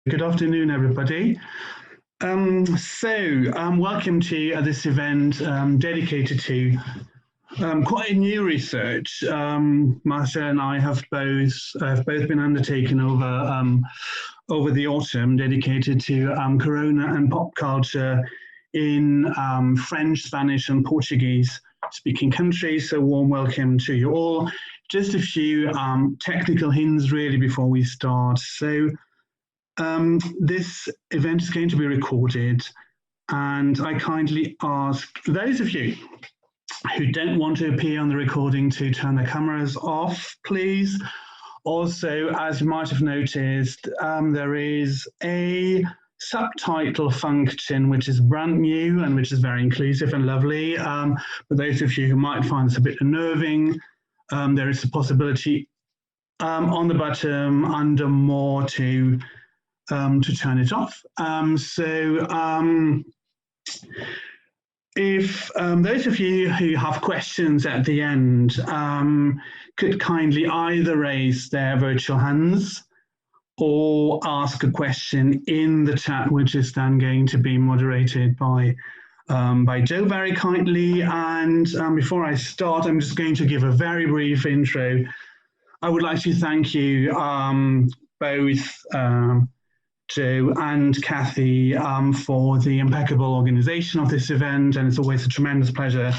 Good afternoon, everybody. Welcome to this event dedicated to quite a new research. Marcia and I have both been undertaken over the autumn, dedicated to Corona and pop culture in French, Spanish, and Portuguese-speaking countries. So, warm welcome to you all. Just a few technical hints, really, before we start. So, this event is going to be recorded, and I kindly ask those of you who don't want to appear on the recording to turn their cameras off, please. Also, as you might have noticed, there is a subtitle function which is brand new and which is very inclusive and lovely. For those of you who might find this a bit unnerving, there is a possibility on the bottom under More to turn it off. If those of you who have questions at the end could kindly either raise their virtual hands or ask a question in the chat, which is then going to be moderated by Joe very kindly. And before I start, I'm just going to give a very brief intro. I would like to thank you both Joe and Kathy for the impeccable organization of this event, and it's always a tremendous pleasure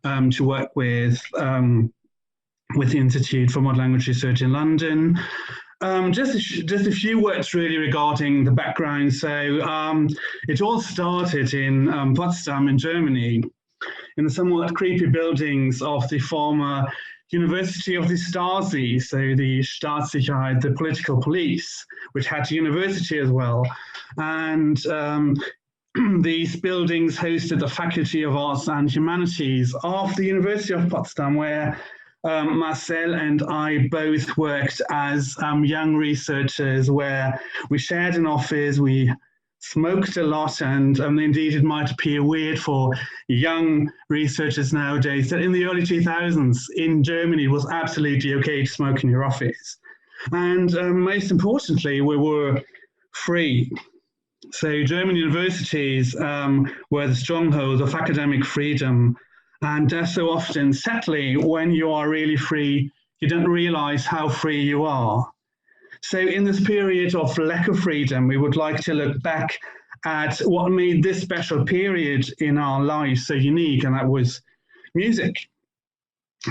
to work with the Institute for Modern Language Research in London. Just a few words really regarding the background. So it all started in Potsdam in Germany, in the somewhat creepy buildings of the former University of the Stasi, so the Staatssicherheit, the political police, which had a university as well. And these buildings hosted the Faculty of Arts and Humanities of the University of Potsdam, where Marcel and I both worked as young researchers, where we shared an office, we smoked a lot, and indeed it might appear weird for young researchers nowadays that in the early 2000s in Germany it was absolutely okay to smoke in your office. And most importantly, we were free. So German universities were the stronghold of academic freedom, and so often, sadly, when you are really free, you don't realize how free you are. So in this period of lack of freedom, we would like to look back at what made this special period in our lives so unique, and that was music.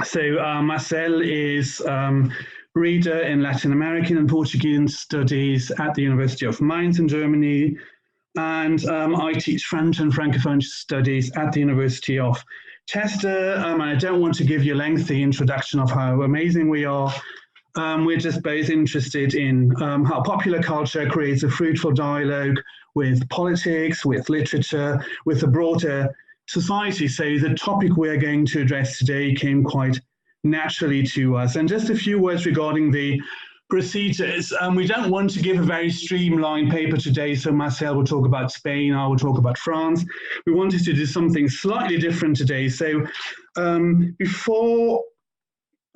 So Marcel is reader in Latin American and Portuguese studies at the University of Mainz in Germany, and I teach French and Francophone studies at the University of Chester. I don't want to give you a lengthy introduction of how amazing we are. We're just both interested in how popular culture creates a fruitful dialogue with politics, with literature, with a broader society. So the topic we're going to address today came quite naturally to us. And just a few words regarding the procedures. We don't want to give a very streamlined paper today, so Marcel will talk about Spain, I will talk about France. We wanted to do something slightly different today. So before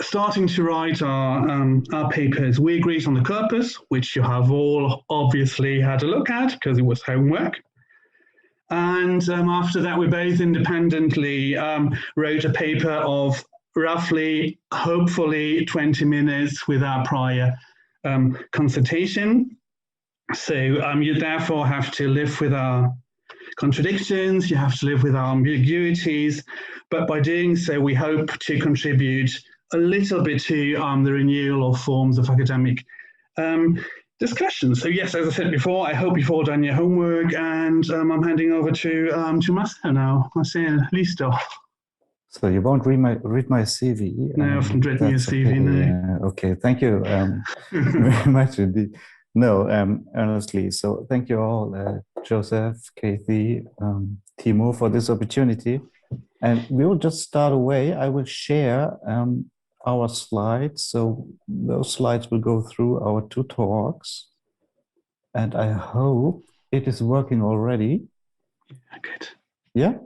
starting to write our papers, we agreed on the corpus, which you have all obviously had a look at because it was homework. And after that, we both independently wrote a paper of roughly, hopefully 20 minutes with our prior consultation. So you therefore have to live with our contradictions, you have to live with our ambiguities, but by doing so, we hope to contribute a little bit to the renewal of forms of academic discussion. So yes, as I said before, I hope you've all done your homework, and I'm handing over to Marcel now. Marcel, listo. So you won't read my CV? No, I haven't read your CV, okay. No. Okay, thank you very much indeed. No, honestly, so thank you all, Joseph, Kathy, Timo, for this opportunity. And we will just start away. I will share our slides. So those slides will go through our two talks. And I hope it is working already. Good. Yeah?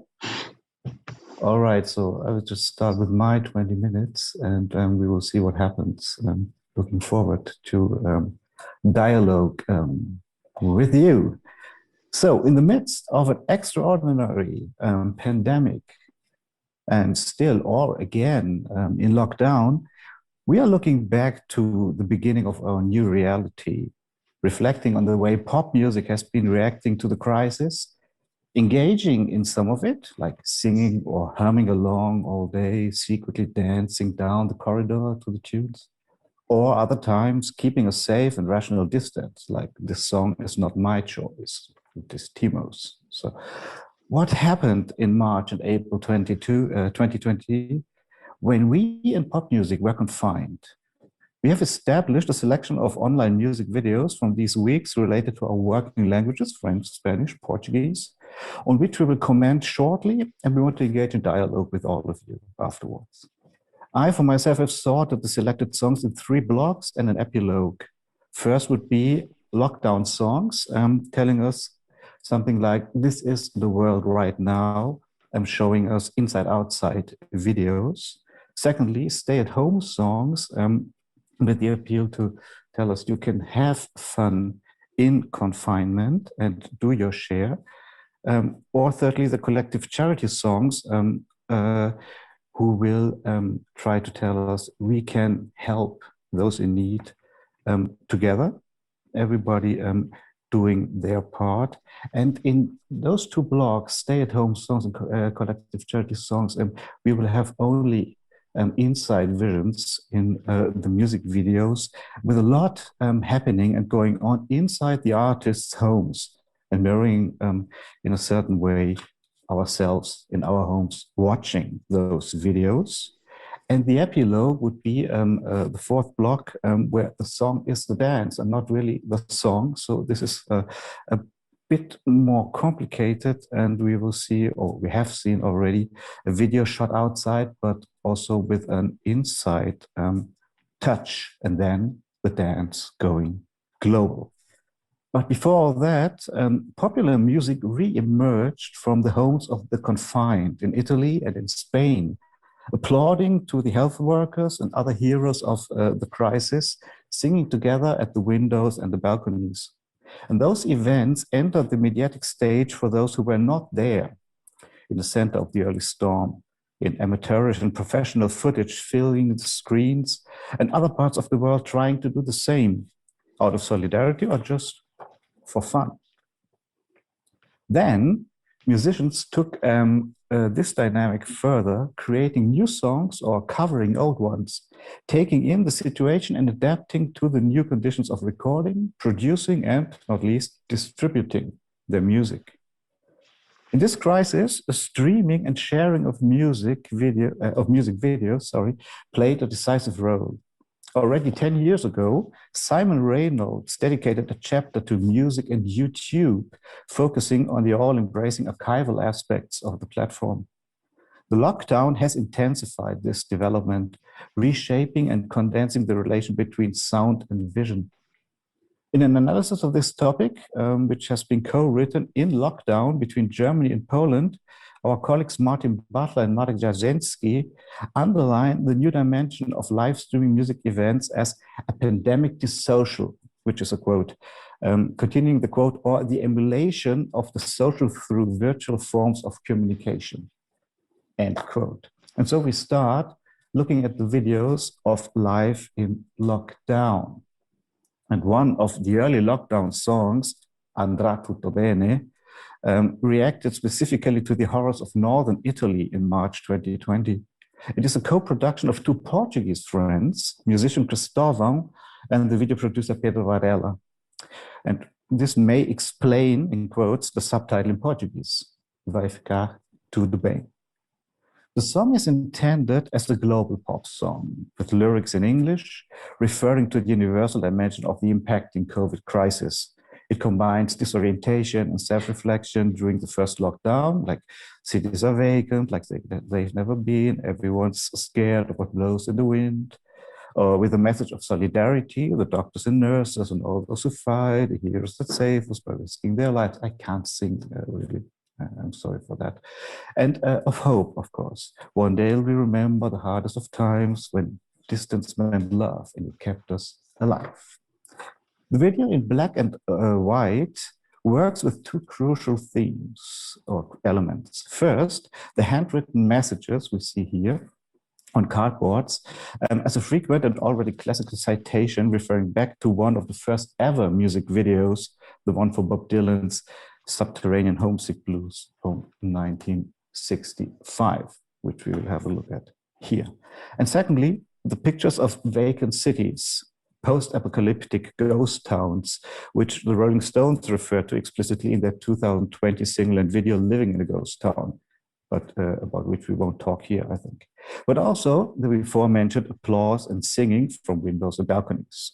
All right, so I will just start with my 20 minutes and we will see what happens. Looking forward to dialogue with you. So in the midst of an extraordinary pandemic, and still all again in lockdown, we are looking back to the beginning of our new reality, reflecting on the way pop music has been reacting to the crisis, engaging in some of it, like singing or humming along all day, secretly dancing down the corridor to the tunes, or other times keeping a safe and rational distance, like this song is not my choice, it is Timo's. So what happened in March and April 2020 when we in pop music were confined? We have established a selection of online music videos from these weeks related to our working languages, French, Spanish, Portuguese, on which we will comment shortly, and we want to engage in dialogue with all of you afterwards. I, for myself, have sorted the selected songs in 3 blocks and an epilogue. First would be lockdown songs, telling us something like, this is the world right now, showing us inside-outside videos. Secondly, stay-at-home songs with the appeal to tell us you can have fun in confinement and do your share. Or thirdly, the collective charity songs who will try to tell us we can help those in need together, everybody doing their part. And in those 2 blocks, stay-at-home songs and collective charity songs, we will have only inside visions in the music videos, with a lot happening and going on inside the artists' homes, and mirroring in a certain way ourselves in our homes watching those videos. And the epilogue would be the 4th block, where the song is the dance and not really the song. So this is a bit more complicated, and we will see, or we have seen already, a video shot outside, but also with an inside touch, and then the dance going global. But before all that, popular music re-emerged from the homes of the confined in Italy and in Spain, applauding to the health workers and other heroes of the crisis, singing together at the windows and the balconies. And those events entered the mediatic stage for those who were not there, in the center of the early storm, in amateurish and professional footage filling the screens, and other parts of the world trying to do the same, out of solidarity or just for fun. Then musicians took this dynamic further, creating new songs or covering old ones, taking in the situation and adapting to the new conditions of recording, producing, and not least distributing their music. In this crisis, streaming and sharing of music videos played a decisive role. Already 10 years ago, Simon Reynolds dedicated a chapter to music and YouTube, focusing on the all-embracing archival aspects of the platform. The lockdown has intensified this development, reshaping and condensing the relation between sound and vision. In an analysis of this topic, which has been co-written in lockdown between Germany and Poland, our colleagues Martin Butler and Marek Jarzynski underline the new dimension of live streaming music events as a pandemic disocial, which is a quote, continuing the quote, or the emulation of the social through virtual forms of communication, end quote. And so we start looking at the videos of live in lockdown. And one of the early lockdown songs, Andrà tutto bene, reacted specifically to the horrors of northern Italy in March 2020. It is a co-production of 2 Portuguese friends, musician Cristóvão and the video producer Pedro Varela. And this may explain, in quotes, the subtitle in Portuguese, Vai ficar tudo bem. The song is intended as a global pop song, with lyrics in English, referring to the universal dimension of the impacting COVID crisis. It combines disorientation and self-reflection during the first lockdown, like cities are vacant, like they've never been, everyone's scared of what blows in the wind, with a message of solidarity, the doctors and nurses and all those who fight, the heroes that save us by risking their lives. I can't sing really. I'm sorry for that. And of hope, of course. One day we remember the hardest of times when distance meant love and it kept us alive. The video in black and white works with two crucial themes or elements. First, the handwritten messages we see here on cardboards as a frequent and already classical citation referring back to one of the first ever music videos, the one for Bob Dylan's Subterranean Homesick Blues from 1965, which we will have a look at here. And secondly, the pictures of vacant cities, post-apocalyptic ghost towns, which the Rolling Stones refer to explicitly in their 2020 single and video Living in a Ghost Town, but about which we won't talk here, I think. But also the before mentioned applause and singing from windows and balconies.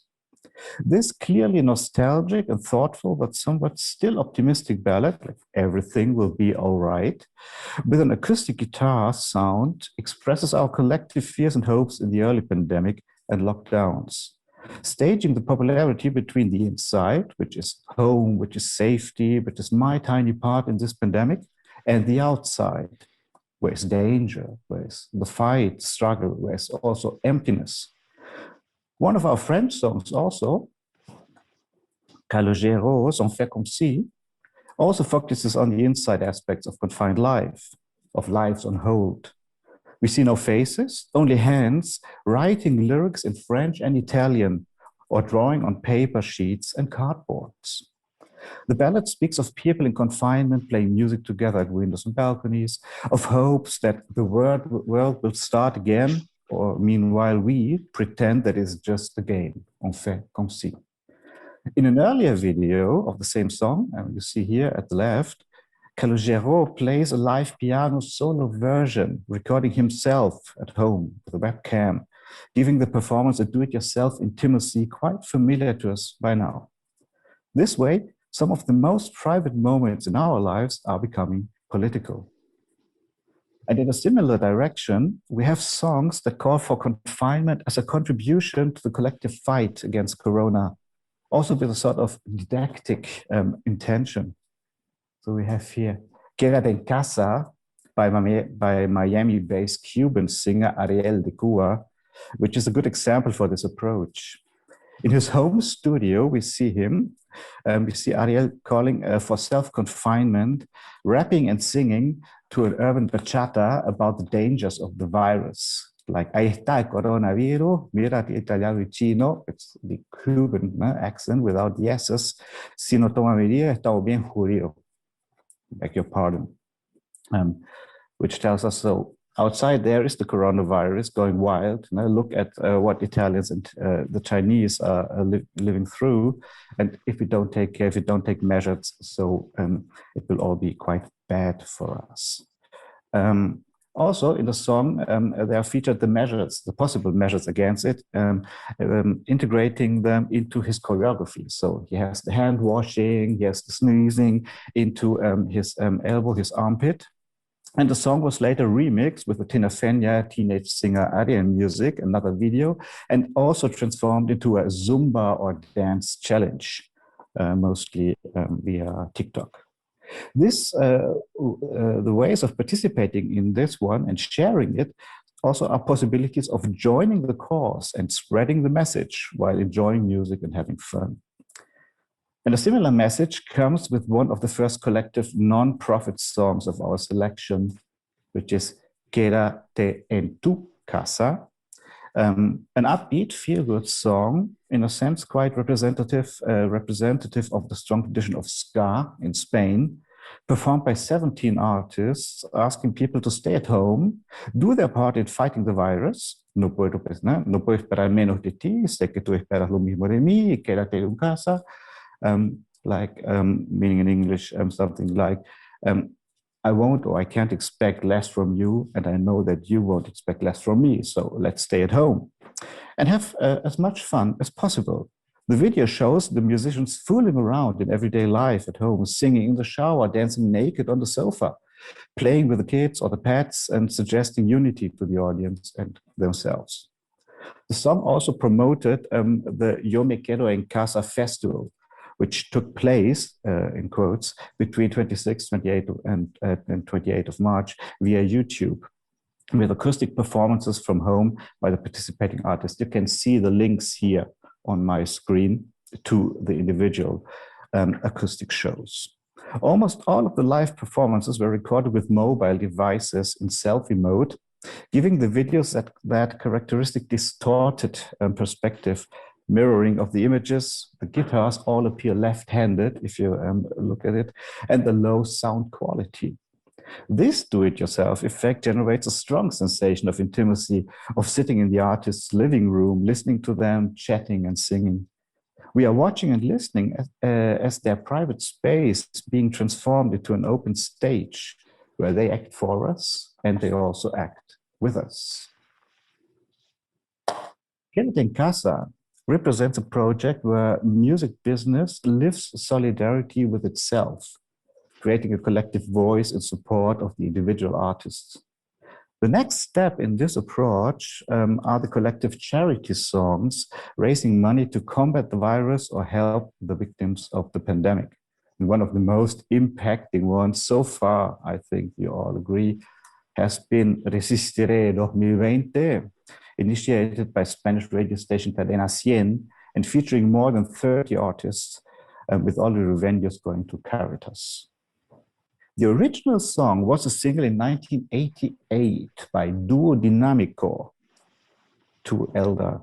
This clearly nostalgic and thoughtful, but somewhat still optimistic ballad, like Everything Will Be All Right, with an acoustic guitar sound, expresses our collective fears and hopes in the early pandemic and lockdowns, staging the popularity between the inside, which is home, which is safety, which is my tiny part in this pandemic, and the outside, where is danger, where is the fight, struggle, where is also emptiness. One of our French songs also, Calogero, On fait comme si, also focuses on the inside aspects of confined life, of lives on hold. We see no faces, only hands writing lyrics in French and Italian, or drawing on paper sheets and cardboards. The ballad speaks of people in confinement playing music together at windows and balconies, of hopes that the world will start again, or meanwhile we pretend that it's just a game, on fait comme si. In an earlier video of the same song, and you see here at the left, Calogero plays a live piano solo version, recording himself at home with a webcam, giving the performance a do-it-yourself intimacy quite familiar to us by now. This way, some of the most private moments in our lives are becoming political. And in a similar direction, we have songs that call for confinement as a contribution to the collective fight against Corona, also with a sort of didactic intention. So we have here YOMEQUEDOENCASA by Miami-based Cuban singer Ariel de Cuba, which is a good example for this approach. In his home studio, we see Ariel calling for self-confinement, rapping and singing to an urban bachata about the dangers of the virus. Like, ahí está el coronavirus, mira el italiano y chino, it's the Cuban accent without the S's. Si no toma medidas, estamos bien jodidos. Beg your pardon. Which tells us, so outside there is the coronavirus going wild. Now look at what Italians and the Chinese are living through. And if we don't take care, if we don't take measures, so it will all be quite bad for us. Also in the song, there are featured the measures, the possible measures against it, integrating them into his choreography. So he has the hand washing, he has the sneezing into his elbow, his armpit. And the song was later remixed with the Tina Fenya teenage singer Ariel music, another video, and also transformed into a Zumba or dance challenge, mostly via TikTok. The ways of participating in this one and sharing it also are possibilities of joining the cause and spreading the message while enjoying music and having fun. And a similar message comes with one of the first collective non-profit songs of our selection, which is Quédate en tu casa, an upbeat, feel-good song, in a sense quite representative of the strong tradition of ska in Spain, performed by 17 artists, asking people to stay at home, do their part in fighting the virus. No puedo esperar menos de ti, sé que tú esperas lo mismo de mí, quédate en casa. Meaning in English, something like, I won't or I can't expect less from you, and I know that you won't expect less from me, so let's stay at home and have as much fun as possible. The video shows the musicians fooling around in everyday life at home, singing in the shower, dancing naked on the sofa, playing with the kids or the pets, and suggesting unity to the audience and themselves. The song also promoted the YOMEQUEDOENCASA festival, which took place, in quotes, between 26th, 28th, and 28th of March via YouTube, with acoustic performances from home by the participating artists. You can see the links here on my screen. to the individual acoustic shows. Almost all of the live performances were recorded with mobile devices in selfie mode, giving the videos that characteristic distorted perspective mirroring of the images. The guitars all appear left-handed, if you look at it, and the low sound quality. This do-it-yourself effect generates a strong sensation of intimacy, of sitting in the artist's living room, listening to them, chatting and singing. We are watching and listening as their private space is being transformed into an open stage where they act for us and they also act with us. YOMEQUEDOENCASA represents a project where music business lives solidarity with itself, creating a collective voice in support of the individual artists. The next step in this approach are the collective charity songs, raising money to combat the virus or help the victims of the pandemic. And one of the most impacting ones so far, I think you all agree, has been Resistiré 2020, initiated by Spanish radio station Cadena 100 and featuring more than 30 artists, with all the revenues going to Caritas. The original song was a single in 1988 by Duo Dinámico, two elder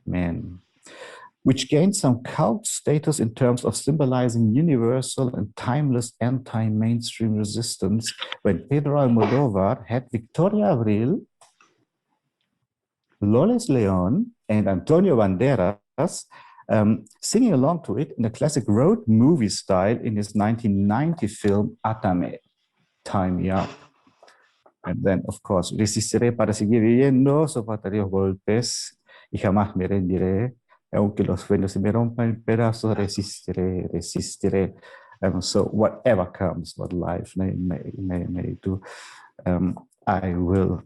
men, which gained some cult status in terms of symbolizing universal and timeless anti-mainstream resistance when Pedro Almodóvar had Victoria Abril, Loles León, and Antonio Banderas singing along to it in a classic road movie style in his 1990 film Átame, Tie Me Up. And then, of course, Resistiré para seguir viviendo, soportaré los golpes y jamás me rendiré. Aunque los sueños se me rompan en pedazos, resistiré, resistiré. So whatever comes, what life may do, I will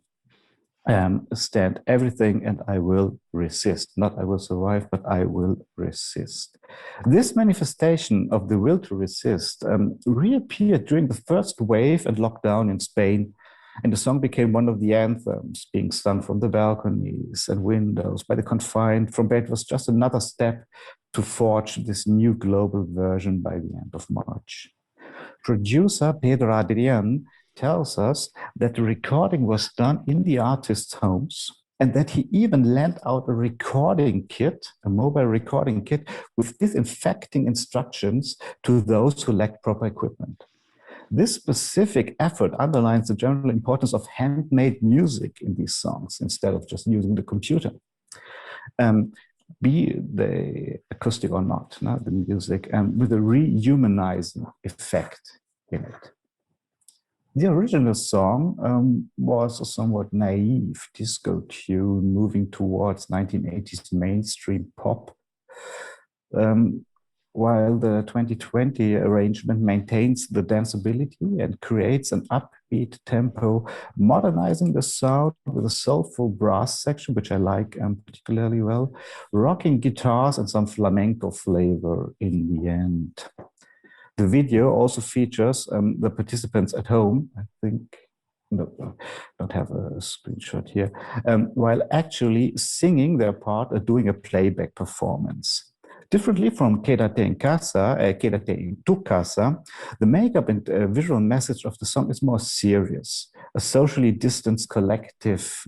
stand everything and I will resist. Not I will survive, but I will resist. This manifestation of the will to resist reappeared during the first wave and lockdown in Spain, and the song became one of the anthems being sung from the balconies and windows by the confined, from where it was just another step to forge this new global version by the end of March. Producer Pedro Adrian tells us that the recording was done in the artist's homes and that he even lent out a recording kit, a mobile recording kit with disinfecting instructions to those who lacked proper equipment. This specific effort underlines the general importance of handmade music in these songs instead of just using the computer. Be they acoustic or not, the music, with a rehumanizing effect in it. The original song was a somewhat naive disco tune moving towards 1980s mainstream pop, while the 2020 arrangement maintains the danceability and creates an upbeat tempo, modernizing the sound with a soulful brass section, which I like particularly well, rocking guitars and some flamenco flavor in the end. The video also features the participants at home, I think, no, don't have a screenshot here, while actually singing their part or doing a playback performance. Differently from Quédate en casa, Quédate en tu casa, the makeup and visual message of the song is more serious, a socially distanced collective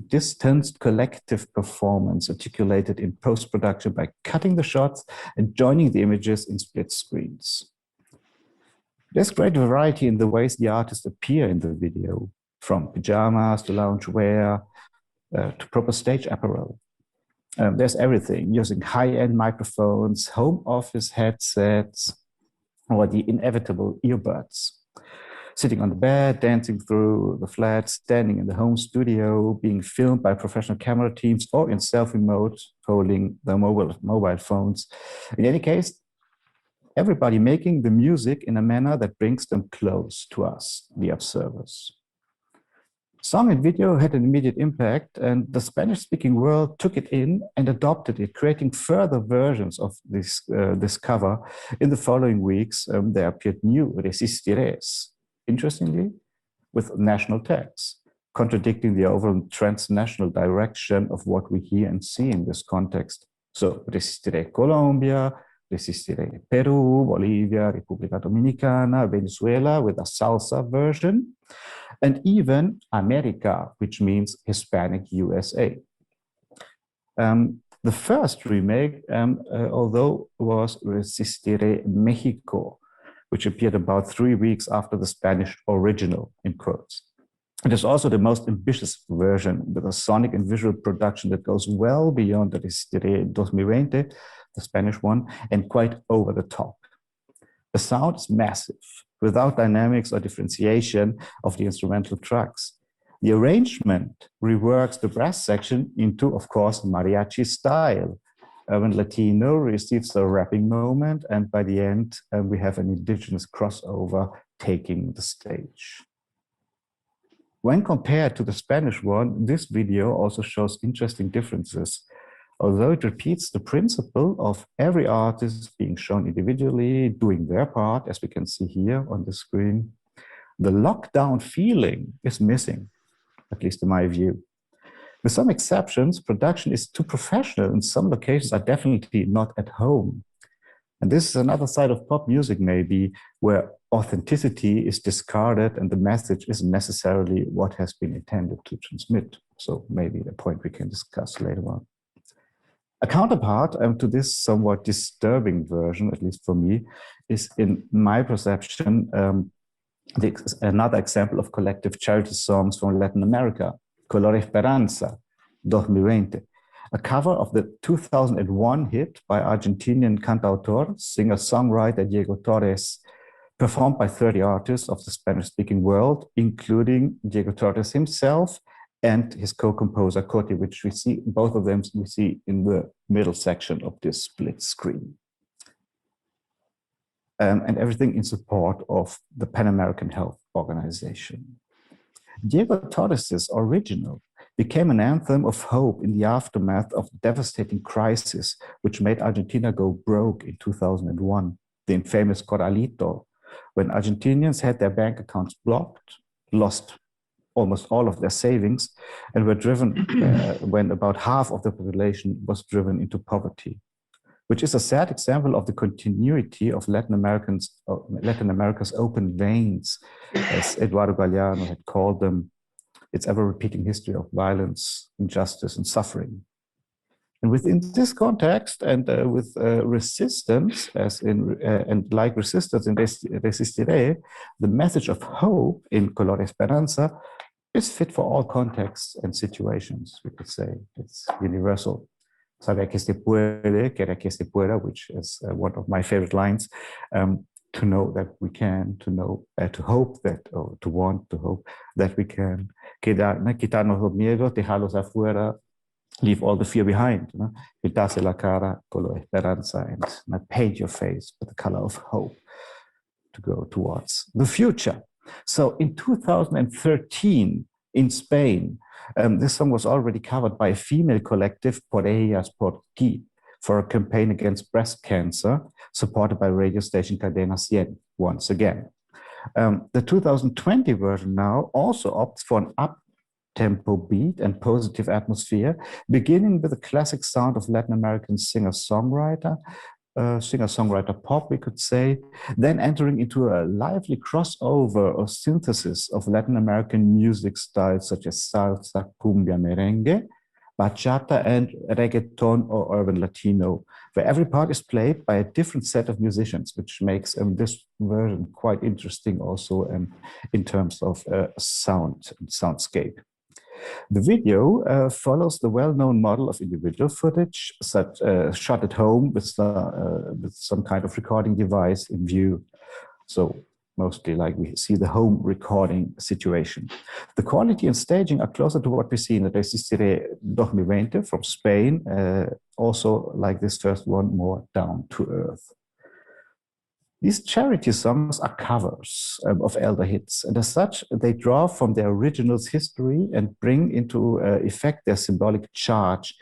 performance articulated in post-production by cutting the shots and joining the images in split screens. There's great variety in the ways the artists appear in the video, from pajamas to loungewear to proper stage apparel. There's everything, using high-end microphones, home office headsets, or the inevitable earbuds. Sitting on the bed, dancing through the flat, standing in the home studio, being filmed by professional camera teams, or in selfie mode, holding their mobile phones. In any case, everybody making the music in a manner that brings them close to us, the observers. Song and video had an immediate impact, and the Spanish-speaking world took it in and adopted it, creating further versions of this cover. In the following weeks, there appeared new Resistirés, interestingly, with national tags, contradicting the overall transnational direction of what we hear and see in this context. So Resistiré Colombia, Resistiré. Peru, Bolivia, República Dominicana, Venezuela with a salsa version, and even America, which means Hispanic USA. The first remake, although, was Resistiré Mexico, which appeared about 3 weeks after the Spanish original, in quotes. It is also the most ambitious version with a sonic and visual production that goes well beyond the Resistiré 2020, the Spanish one, and quite over the top. The sound is massive, without dynamics or differentiation of the instrumental tracks. The arrangement reworks the brass section into, of course, mariachi style. Urban Latino receives the rapping moment, and by the end, we have an indigenous crossover taking the stage. When compared to the Spanish one, this video also shows interesting differences. Although it repeats the principle of every artist being shown individually, doing their part, as we can see here on the screen, the lockdown feeling is missing, at least in my view. With some exceptions, production is too professional and some locations are definitely not at home. And this is another side of pop music maybe, where authenticity is discarded and the message isn't necessarily what has been intended to transmit. So maybe a point we can discuss later on. A counterpart to this somewhat disturbing version, at least for me, is in my perception, another example of collective charity songs from Latin America, Color Esperanza, 2020, a cover of the 2001 hit by Argentinian cantautor, singer-songwriter Diego Torres, performed by 30 artists of the Spanish-speaking world, including Diego Torres himself and his co-composer Coti, which we see, both of them we see in the middle section of this split screen. And everything in support of the Pan American Health Organization. Diego Torres' original became an anthem of hope in the aftermath of the devastating crisis which made Argentina go broke in 2001, the infamous Corralito, when Argentinians had their bank accounts blocked, lost almost all of their savings, and were driven when about half of the population was driven into poverty, which is a sad example of the continuity of Latin America's open veins, as Eduardo Galeano had called them, its ever-repeating history of violence, injustice, and suffering. And within this context, and with resistance, and like resistance in Resistiré, the message of hope in Color Esperanza is fit for all contexts and situations, we could say. It's universal. Saber que se puede, querer que se pueda, which is one of my favorite lines, to know that we can, to know, to hope that, or to want to hope that we can. Quitarnos los miedos, dejarlos afuera, leave all the fear behind. Pintarse la cara, color esperanza, and paint your face with the color of hope to go towards the future. So in 2013, in Spain, this song was already covered by a female collective, Por Ellas, Por Ti, for a campaign against breast cancer, supported by radio station Cadena 100, once again. The 2020 version now also opts for an up-tempo beat and positive atmosphere, beginning with the classic sound of Latin American singer-songwriter pop, we could say, then entering into a lively crossover or synthesis of Latin American music styles such as salsa, cumbia, merengue, bachata, and reggaeton or urban Latino, where every part is played by a different set of musicians, which makes this version quite interesting also in terms of soundscape. The video follows the well-known model of individual footage, shot at home with some kind of recording device in view. So mostly like we see the home recording situation. The quality and staging are closer to what we see in the Resistiré 2020 from Spain, also like this first one, more down to earth. These charity songs are covers of elder hits, and as such, they draw from their original's history and bring into effect their symbolic charge.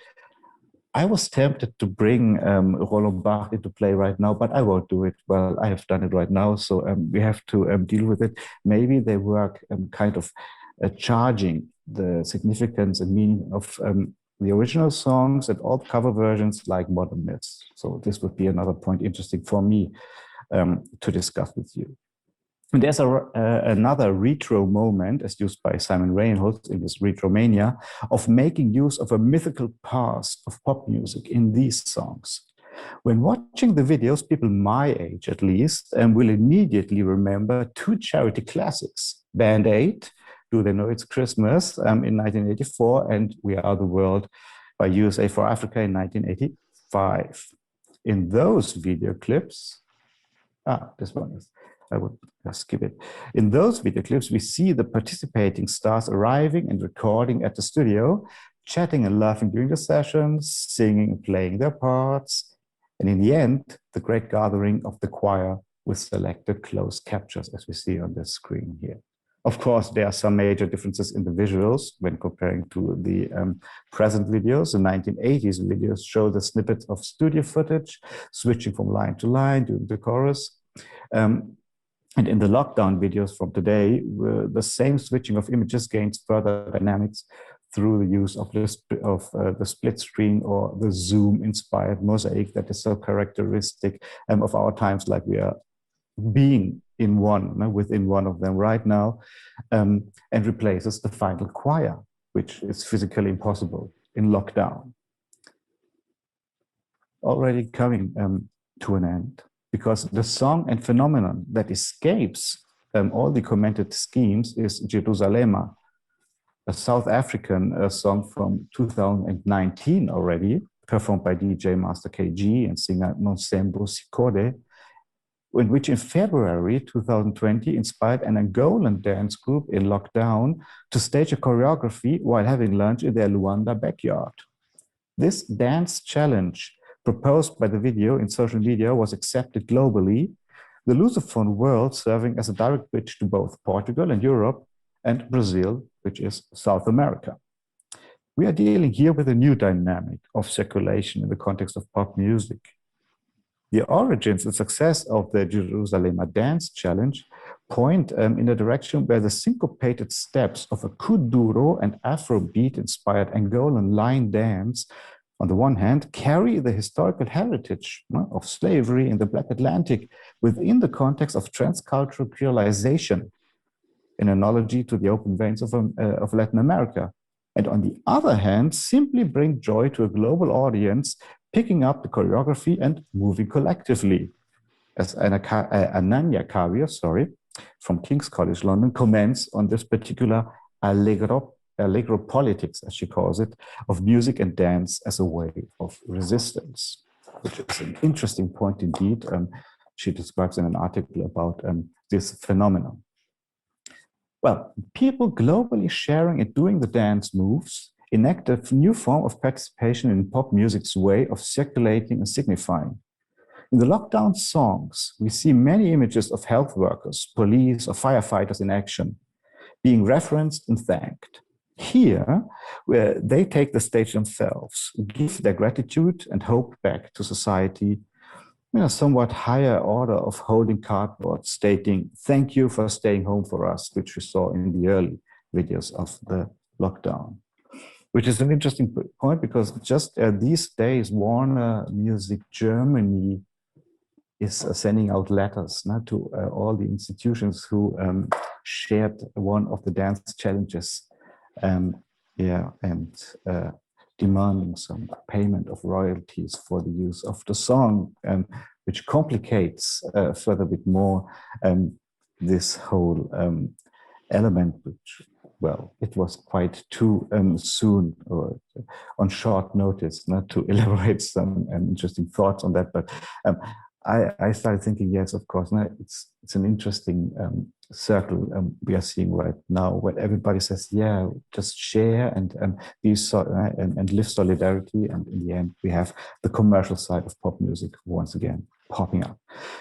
I was tempted to bring Roland Barthes into play right now, but I won't do it. Well, I have done it right now, so we have to deal with it. Maybe they work kind of charging the significance and meaning of the original songs and all cover versions like modern myths. So this would be another point interesting for me to discuss with you. And there's another retro moment, as used by Simon Reynolds in his Retromania, of making use of a mythical past of pop music in these songs. When watching the videos, people my age at least will immediately remember two charity classics, Band Aid, Do They Know It's Christmas in 1984, and We Are the World by USA for Africa in 1985. In those video clips, this one is, I would skip it. In those video clips, we see the participating stars arriving and recording at the studio, chatting and laughing during the sessions, singing and playing their parts. And in the end, the great gathering of the choir with selected close captures, as we see on the screen here. Of course, there are some major differences in the visuals when comparing to the present videos. The 1980s videos show the snippets of studio footage, switching from line to line during the chorus. And in the lockdown videos from today, the same switching of images gains further dynamics through the use of the split screen or the Zoom-inspired mosaic that is so characteristic of our times, like we are being in one, within one of them right now, and replaces the final choir, which is physically impossible in lockdown. Already coming to an end, because the song and phenomenon that escapes all the commented schemes is JERUSALEMA, a South African song from 2019 already, performed by DJ Master KG and singer Nonsembo Sikode, in which in February 2020 inspired an Angolan dance group in lockdown to stage a choreography while having lunch in their Luanda backyard. This dance challenge proposed by the video in social media was accepted globally, the Lusophone world serving as a direct bridge to both Portugal and Europe and Brazil, which is South America. We are dealing here with a new dynamic of circulation in the context of pop music. The origins and success of the JERUSALEMA dance challenge point in a direction where the syncopated steps of a kuduro and Afrobeat-inspired Angolan line dance on the one hand, carry the historical heritage of slavery in the Black Atlantic within the context of transcultural creolization, an analogy to the open veins of Latin America. And on the other hand, simply bring joy to a global audience, picking up the choreography and moving collectively. As Ananya Kavia, from King's College London, comments on this particular Allegro politics, as she calls it, of music and dance as a way of resistance, which is an interesting point indeed. She describes in an article about this phenomenon. Well, people globally sharing and doing the dance moves enact a new form of participation in pop music's way of circulating and signifying. In the lockdown songs, we see many images of health workers, police, or firefighters in action, being referenced and thanked. Here, where they take the stage themselves, give their gratitude and hope back to society in a somewhat higher order of holding cardboard stating, "Thank you for staying home for us," which we saw in the early videos of the lockdown. Which is an interesting point because just these days, Warner Music Germany is sending out letters to all the institutions who shared one of the dance challenges. Demanding some payment of royalties for the use of the song, which complicates further a bit more this whole element, which, well, it was quite too soon or on short notice not to elaborate some interesting thoughts on that. But I started thinking, yes, of course, it's an interesting circle we are seeing right now, where everybody says, yeah, just share and live solidarity. And in the end, we have the commercial side of pop music once again popping up.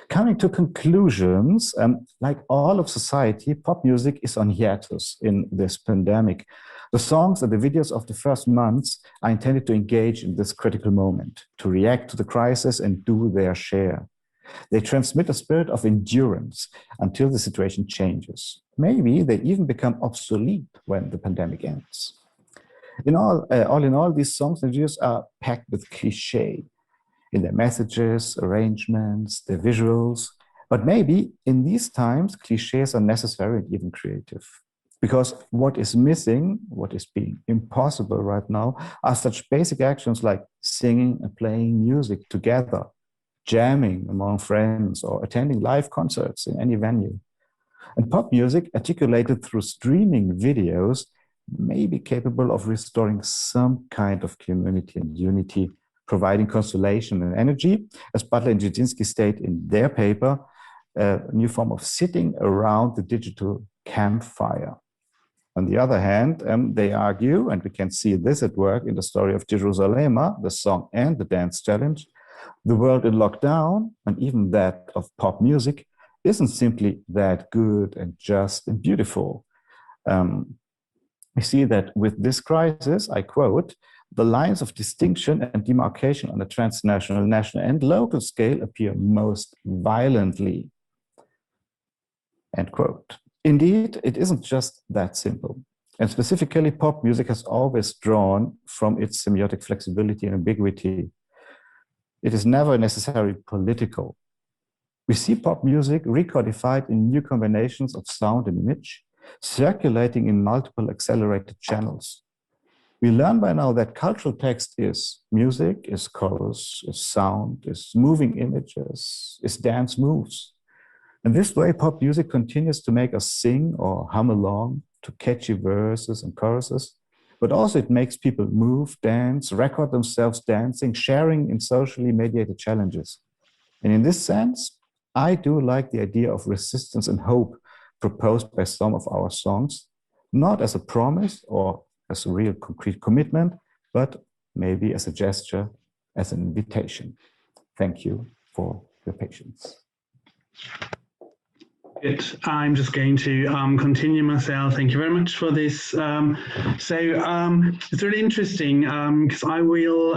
Coming to conclusions, like all of society, pop music is on hiatus in this pandemic. The songs and the videos of the first months are intended to engage in this critical moment, to react to the crisis and do their share. They transmit a spirit of endurance until the situation changes. Maybe they even become obsolete when the pandemic ends. All in all, these songs and videos are packed with cliché in their messages, arrangements, their visuals. But maybe in these times, clichés are necessary and even creative. Because what is missing, what is being impossible right now, are such basic actions like singing and playing music together, jamming among friends, or attending live concerts in any venue. And pop music, articulated through streaming videos, may be capable of restoring some kind of community and unity, providing consolation and energy, as Butler and Jasinski state in their paper, a new form of sitting around the digital campfire. On the other hand, they argue, and we can see this at work in the story of JERUSALEMA, the song and the dance challenge, the world in lockdown, and even that of pop music, isn't simply that good and just and beautiful. We see that with this crisis, I quote, the lines of distinction and demarcation on a transnational, national, and local scale appear most violently. End quote. Indeed, it isn't just that simple. And specifically, pop music has always drawn from its semiotic flexibility and ambiguity. It is never necessarily political. We see pop music recodified in new combinations of sound and image, circulating in multiple accelerated channels. We learn by now that cultural text is music, is chorus, is sound, is moving images, is dance moves. In this way, pop music continues to make us sing or hum along to catchy verses and choruses, but also it makes people move, dance, record themselves dancing, sharing in socially mediated challenges. And in this sense, I do like the idea of resistance and hope proposed by some of our songs, not as a promise or as a real concrete commitment, but maybe as a gesture, as an invitation. Thank you for your patience. Good. I'm just going to continue myself. Thank you very much for this. It's really interesting because I will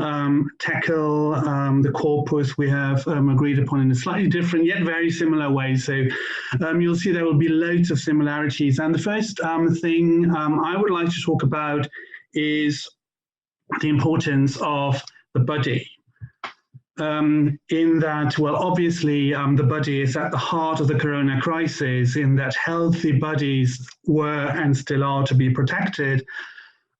tackle the corpus we have agreed upon in a slightly different yet very similar way. So you'll see there will be loads of similarities. And the first thing I would like to talk about is the importance of the body. In that, well, obviously, the body is at the heart of the corona crisis, in that healthy bodies were and still are to be protected.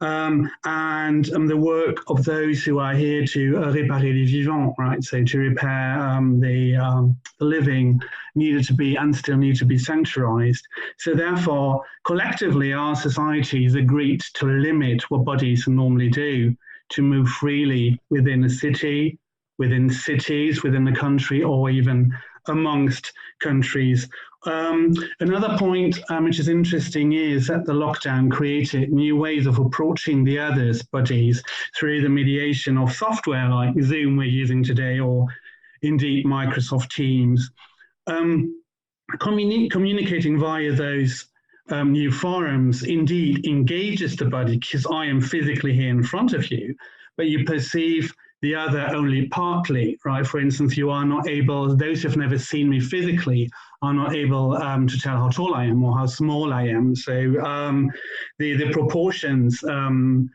And the work of those who are here to réparer les vivants, right? So to repair the living needed to be and still need to be sanctuarized. So therefore, collectively, our societies agreed to limit what bodies normally do, to move freely within a city, within cities, within the country, or even amongst countries. Another point which is interesting is that the lockdown created new ways of approaching the other's bodies through the mediation of software like Zoom we're using today, or indeed Microsoft Teams. Communicating via those new forums indeed engages the body, because I am physically here in front of you, but you perceive the other only partly, right? For instance, you are not able, those who have never seen me physically are not able to tell how tall I am or how small I am. So the proportions and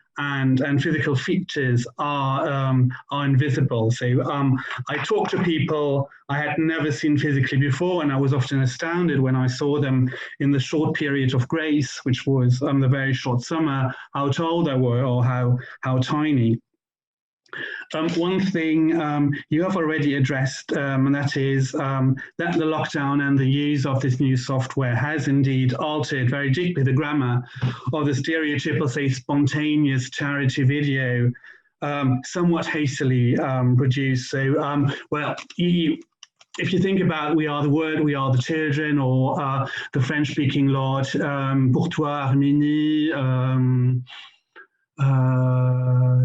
physical features are invisible. So I talk to people I had never seen physically before, and I was often astounded when I saw them in the short period of grace, which was the very short summer, how tall they were or how tiny. One thing you have already addressed, and that is that the lockdown and the use of this new software has indeed altered very deeply the grammar of the stereotypical, say, spontaneous charity video, somewhat hastily produced. So, well, if you think about "We Are the Word, We Are the Children," or the French-speaking Lord, "Pour toi, Arménie,"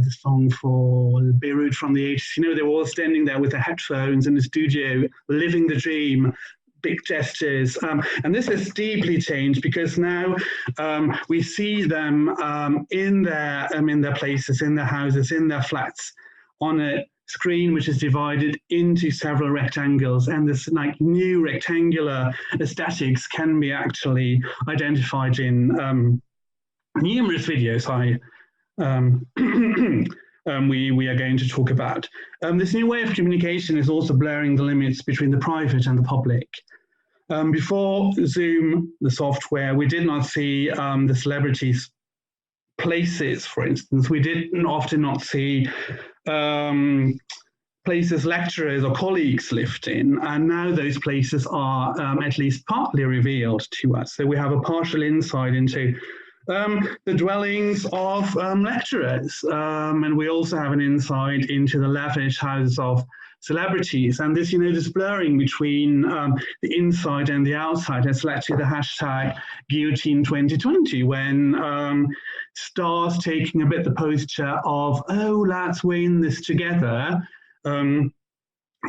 the song for Beirut from the 80s, you know, they were all standing there with their headphones in the studio, living the dream, big gestures. And this has deeply changed, because now we see them in their places, in their houses, in their flats, on a screen which is divided into several rectangles, and this like new rectangular aesthetics can be actually identified in numerous videos we are going to talk about. This new way of communication is also blurring the limits between the private and the public. Before Zoom, the software, we did not see the celebrities' places, for instance. We did often not see places lecturers or colleagues lived in, and now those places are at least partly revealed to us. So we have a partial insight into the dwellings of lecturers, and we also have an insight into the lavish houses of celebrities. And this, this blurring between the inside and the outside has led to the hashtag Guillotine 2020, when stars taking a bit the posture of, oh, let's win this together,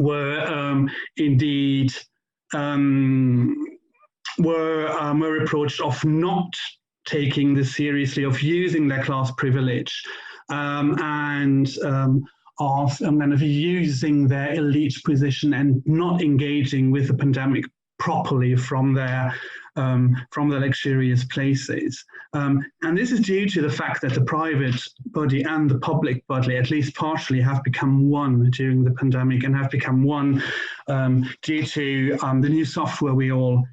were indeed were reproached of not taking this seriously, of using their class privilege, and of kind of using their elite position and not engaging with the pandemic properly from their luxurious places. And this is due to the fact that the private body and the public body, at least partially, have become one during the pandemic, and have become one due to the new software we all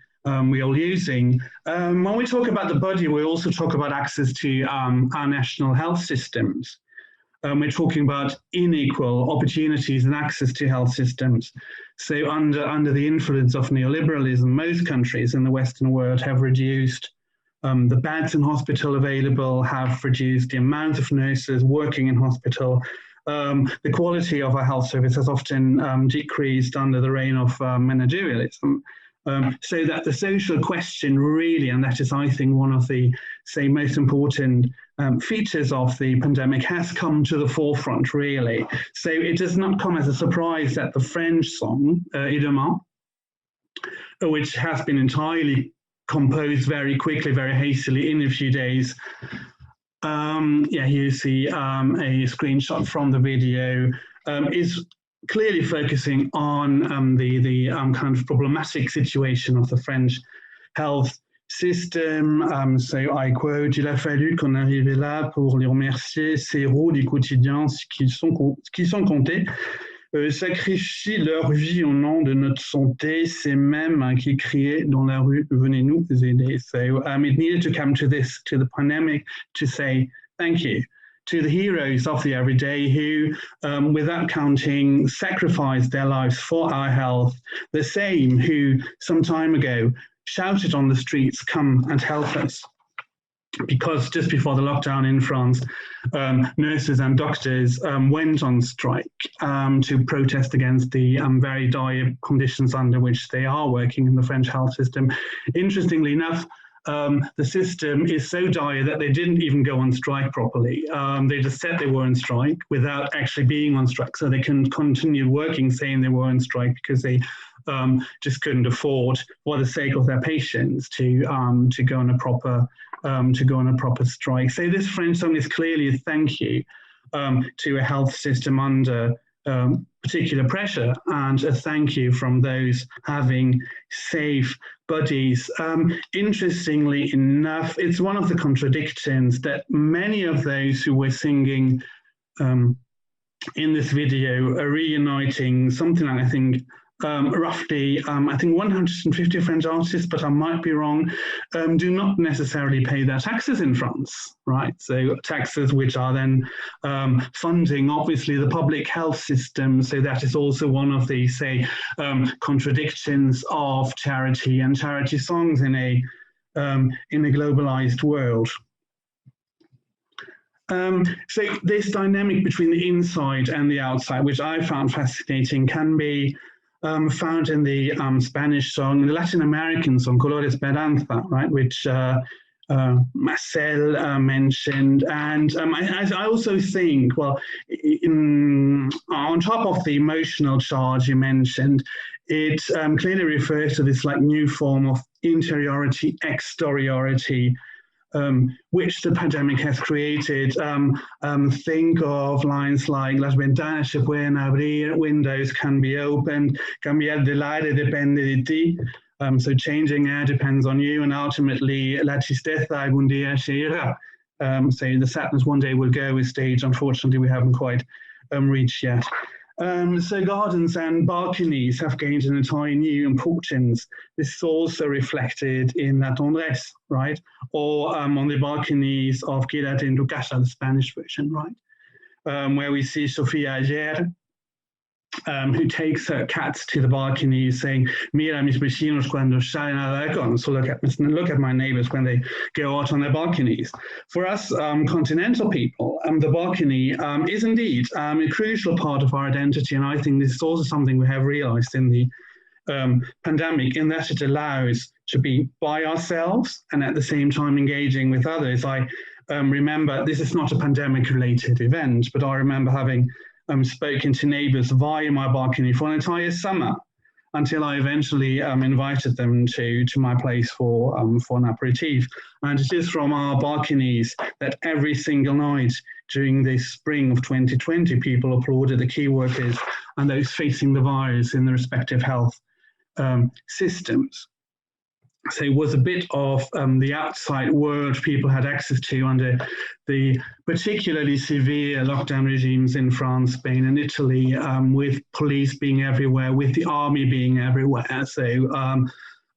using. When we talk about the body, we also talk about access to our national health systems. We're talking about unequal opportunities and access to health systems. So under the influence of neoliberalism, most countries in the Western world have reduced the beds in hospital available, have reduced the amount of nurses working in hospital. The quality of our health service has often decreased under the reign of managerialism. So that the social question really, and that is, I think, one of the, most important features of the pandemic, has come to the forefront, really. So it does not come as a surprise that the French song, Átame, which has been entirely composed very quickly, very hastily in a few days. Here you see a screenshot from the video, is clearly focusing on the kind of problematic situation of the French health system. So I quote, "Il a fallu qu'on arrive là pour les remercier, ces héros du quotidien qui sont comptés, sacrifient leur vie au nom de notre santé, ces mêmes qui criaient dans la rue, venez nous aider." So it needed to come to this, to the pandemic, to say thank you to the heroes of the everyday who, without counting, sacrificed their lives for our health, the same who some time ago shouted on the streets, "Come and help us." Because just before the lockdown in France, nurses and doctors went on strike to protest against the very dire conditions under which they are working in the French health system. Interestingly enough, the system is so dire that they didn't even go on strike properly. They just said they were on strike without actually being on strike, so they can continue working saying they were on strike because they just couldn't afford, for the sake of their patients, to go on a proper strike. So this French song is clearly a thank you to a health system under particular pressure, and a thank you from those having safe bodies. Interestingly enough, it's one of the contradictions that many of those who were singing in this video are reuniting something like, I think, roughly, I think 150 French artists, but I might be wrong, do not necessarily pay their taxes in France, right? So taxes which are then funding, obviously, the public health system. So that is also one of the, contradictions of charity and charity songs in a globalized world. So this dynamic between the inside and the outside, which I found fascinating, can be found in the Spanish song, the Latin American song, Color Esperanza, right, which Marcel mentioned. And I also think, well, on top of the emotional charge you mentioned, it clearly refers to this new form of interiority, exteriority, which the pandemic has created. Think of lines like "Las ventanas se pueden abrir," windows can be opened, "cambiar del aire depende de ti," so changing air depends on you, and ultimately "la tristeza algún día se irá," So the sadness one day will go is stage, unfortunately, we haven't quite reached yet. So gardens and balconies have gained an entirely new importance. This is also reflected in La Tendresse, right? Or on the balconies of YOMEQUEDOENCASA, the Spanish version, right? Where we see Sofia Ayer, who takes her cats to the balcony saying, "Mira mis vecinos cuando salen al balcón." So look at my neighbors when they go out on their balconies. For us continental people, the balcony is indeed a crucial part of our identity, and I think this is also something we have realized in the pandemic, in that it allows to be by ourselves and at the same time engaging with others. I remember, this is not a pandemic-related event, but I remember having spoken to neighbors via my balcony for an entire summer until I eventually invited them to my place for an aperitif. And it is from our balconies that every single night during this spring of 2020, people applauded the key workers and those facing the virus in the respective health systems. So it was a bit of the outside world people had access to under the particularly severe lockdown regimes in France, Spain, and Italy, with police being everywhere, with the army being everywhere. So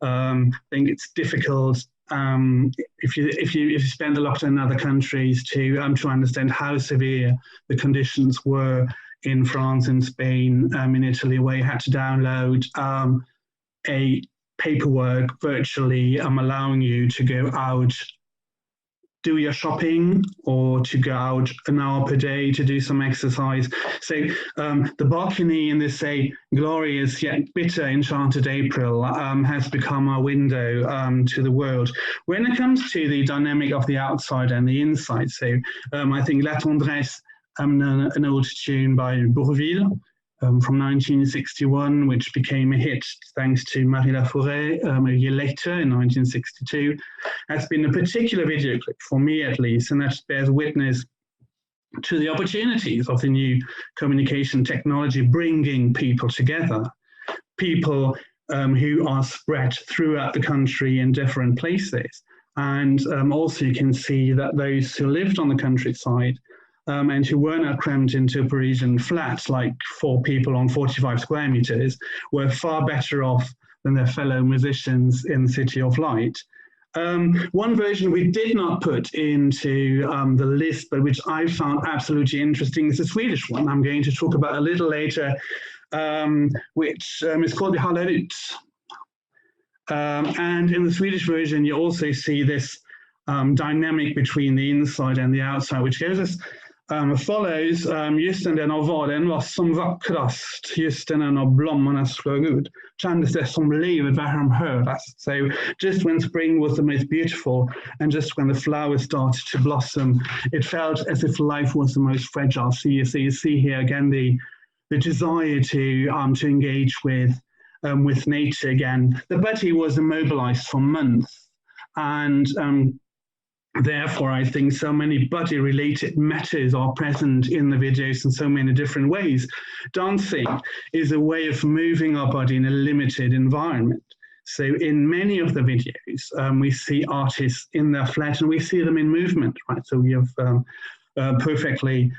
I think it's difficult if you spend a lockdown in other countries to understand how severe the conditions were in France and Spain, in Italy, where you had to download a paperwork virtually allowing you to go out, do your shopping, or to go out an hour per day to do some exercise. So the balcony in this, say, glorious yet bitter enchanted April has become our window to the world. When it comes to the dynamic of the outside and the inside, so I think La Tendresse, an old tune by Bourvil, from 1961, which became a hit thanks to Marie Laforêt a year later in 1962, has been a particular video clip, for me at least, and that bears witness to the opportunities of the new communication technology bringing people together, people who are spread throughout the country in different places. And also you can see that those who lived on the countryside and who were not crammed into a Parisian flat, like 4 people on 45 square meters, were far better off than their fellow musicians in the City of Light. One version we did not put into the list, but which I found absolutely interesting, is the Swedish one I'm going to talk about a little later, which is called the HÅLLER. And in the Swedish version, you also see this dynamic between the inside and the outside, which goes as follows: just den av valen var som vackrast, just den av blommorna slog ut, kändes det som livet var hörast. So just when spring was the most beautiful, and just when the flowers started to blossom, it felt as if life was the most fragile. So you see here again the desire to engage with nature again. The body was immobilized for months, and therefore, I think so many body-related matters are present in the videos in so many different ways. Dancing is a way of moving our body in a limited environment. So in many of the videos, we see artists in their flat and we see them in movement, right? So we have perfectly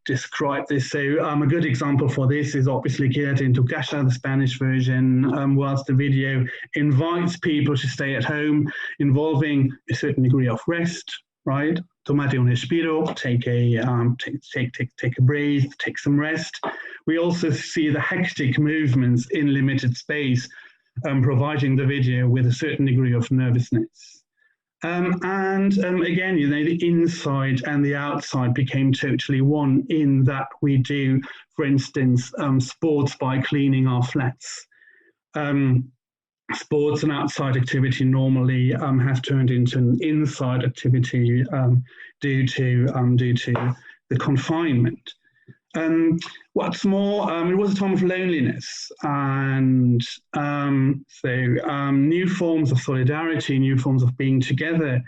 described this. So a good example for this is obviously YOMEQUEDOENCASA, the Spanish version, whilst the video invites people to stay at home, involving a certain degree of rest, right? Tomate un respiro, take a breath, take some rest. We also see the hectic movements in limited space, providing the video with a certain degree of nervousness. Again, you know, the inside and the outside became totally one, in that we do, for instance, sports by cleaning our flats. Sports and outside activity normally have turned into an inside activity due to the confinement. What's more, it was a time of loneliness, and so new forms of solidarity, new forms of being together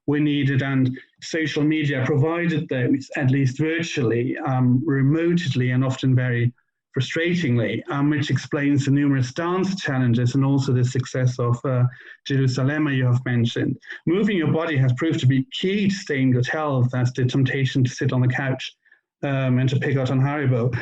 were needed, and social media provided those, at least virtually, remotely, and often very, frustratingly, which explains the numerous dance challenges and also the success of JERUSALEMA you have mentioned. Moving your body has proved to be key to staying good health, as the temptation to sit on the couch and to pick out on Haribo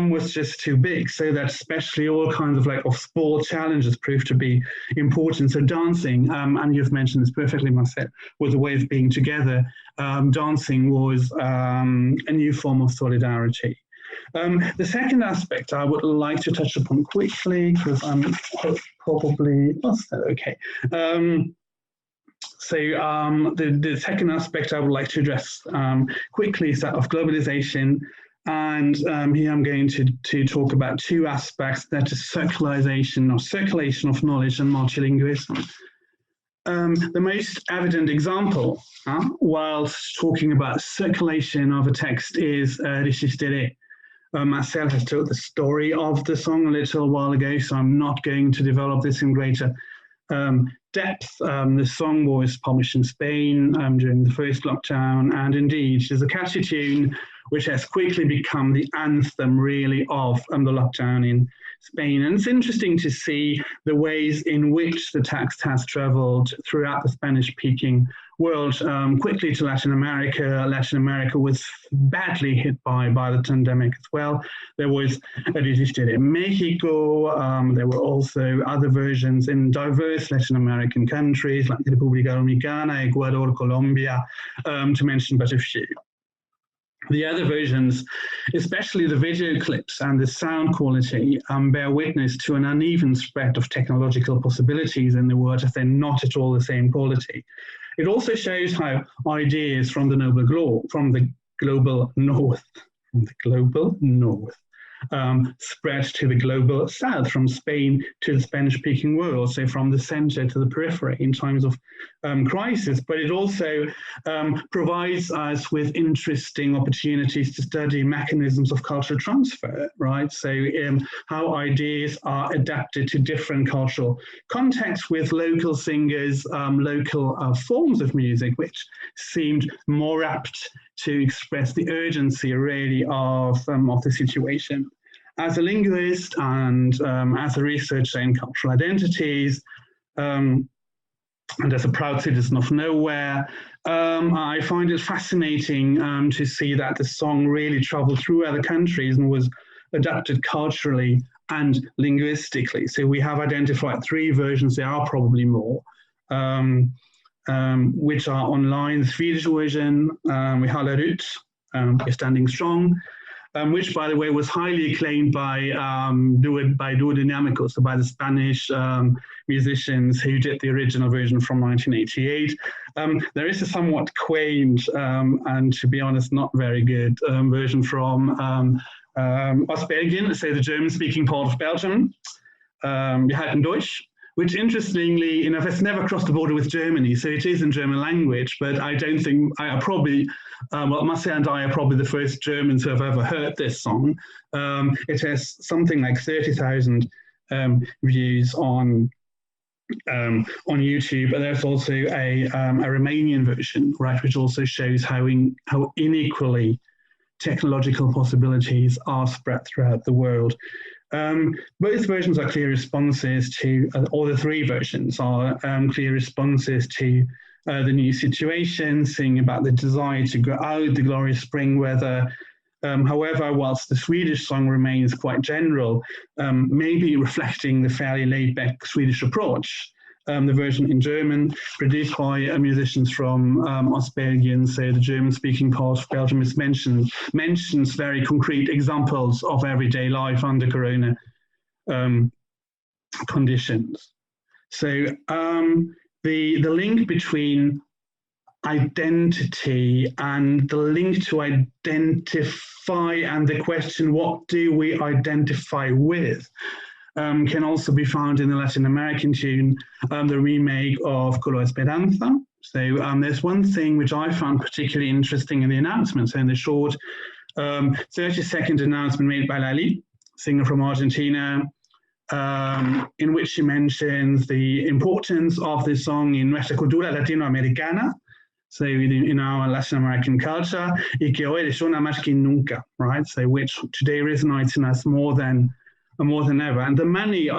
was just too big. So that especially all kinds of sport challenges proved to be important. So dancing, and you've mentioned this perfectly, Marcel, was a way of being together. Dancing was a new form of solidarity. The second aspect I would like to touch upon quickly, because I'm probably, okay. So the second aspect I would like to address quickly is that of globalization. And here I'm going to talk about two aspects, that is circulation of knowledge and multilingualism. The most evident example, whilst talking about circulation of a text, is Resistiré. Marcel has told the story of the song a little while ago, so I'm not going to develop this in greater depth. The song was published in Spain during the first lockdown, and indeed it is a catchy tune which has quickly become the anthem really of the lockdown in Spain. And it's interesting to see the ways in which the text has traveled throughout the Spanish-speaking world, quickly to Latin America. Latin America was badly hit by the pandemic as well. There was a Resistiré in Mexico. There were also other versions in diverse Latin American countries like the República Dominicana, Ecuador, Colombia, to mention but a few. The other versions, especially the video clips and the sound quality, bear witness to an uneven spread of technological possibilities in the world, as they're not at all the same quality. It also shows how ideas from the global north spread to the global south, from Spain to the Spanish-speaking world, so from the center to the periphery in times of crisis. But it also provides us with interesting opportunities to study mechanisms of cultural transfer, right? So how ideas are adapted to different cultural contexts with local singers, local forms of music, which seemed more apt to express the urgency really of the situation. As a linguist and as a researcher in cultural identities, and as a proud citizen of nowhere, I find it fascinating to see that the song really traveled through other countries and was adapted culturally and linguistically. So we have identified 3 versions, there are probably more, which are online. The Swedish version, we HÅLLER, we're standing strong, which, by the way, was highly acclaimed by Duo Dinámico, so by the Spanish musicians who did the original version from 1988. There is a somewhat quaint and, to be honest, not very good version from Belgium, so the German-speaking part of Belgium, HALTEN DURCH, which interestingly enough has never crossed the border with Germany, so it is in German language, but I don't think, Marcel and I are probably the first Germans who have ever heard this song. It has something like 30,000 views on YouTube, and there's also a Romanian version, right, which also shows how unequally technological possibilities are spread throughout the world. Both versions are clear responses to, all the 3 versions are clear responses to the new situation, sing about the desire to go out, the glorious spring weather. However, whilst the Swedish song remains quite general, maybe reflecting the fairly laid-back Swedish approach, the version in German, produced by musicians from Belgium, so the German-speaking part of Belgium is mentions very concrete examples of everyday life under Corona conditions. So the link between identity and the link to identify and the question, what do we identify with, can also be found in the Latin American tune, the remake of Esperanza. So there's one thing which I found particularly interesting in the announcement, so in the short 30-second announcement made by Lali, singer from Argentina, in which she mentions the importance of this song in nuestra cultura latinoamericana. so in our Latin American culture, y que hoy resuena más que nunca, right? So which today resonates in us more than ever. And the money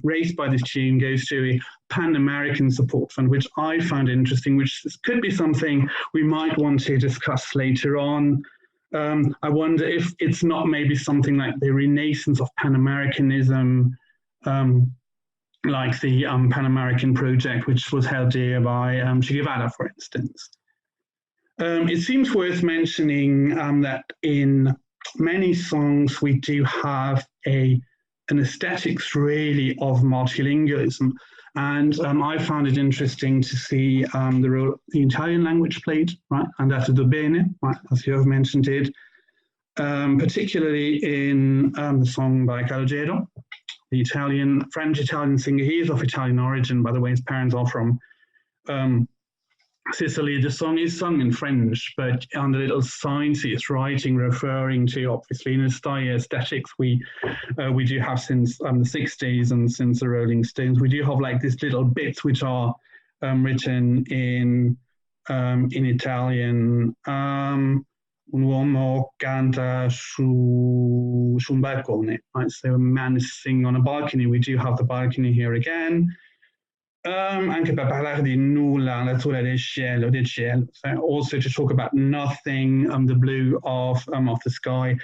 raised by this tune goes to a Pan-American support fund, which I found interesting, which could be something we might want to discuss later on. I wonder if it's not maybe something like the renaissance of Pan-Americanism, like the Pan-American project, which was held here by Che Guevara, for instance. It seems worth mentioning that in many songs we do have an aesthetics really of multilingualism, and I found it interesting to see the role the Italian language played, right, Andato bene, right, as you have mentioned it, particularly in the song by Calogero, the French-Italian singer. He is of Italian origin, by the way. His parents are from Sicily. The song is sung in French, but on the little signs it's writing, referring to obviously in style aesthetics we do have since the 60s and since the Rolling Stones. We do have like these little bits which are written in Italian. Un uomo canta su un balcone, right? So a man is singing on a balcony. We do have the balcony here again. Anche per parlare di nulla, la natura del cielo, so also to talk about nothing, the blue of the sky.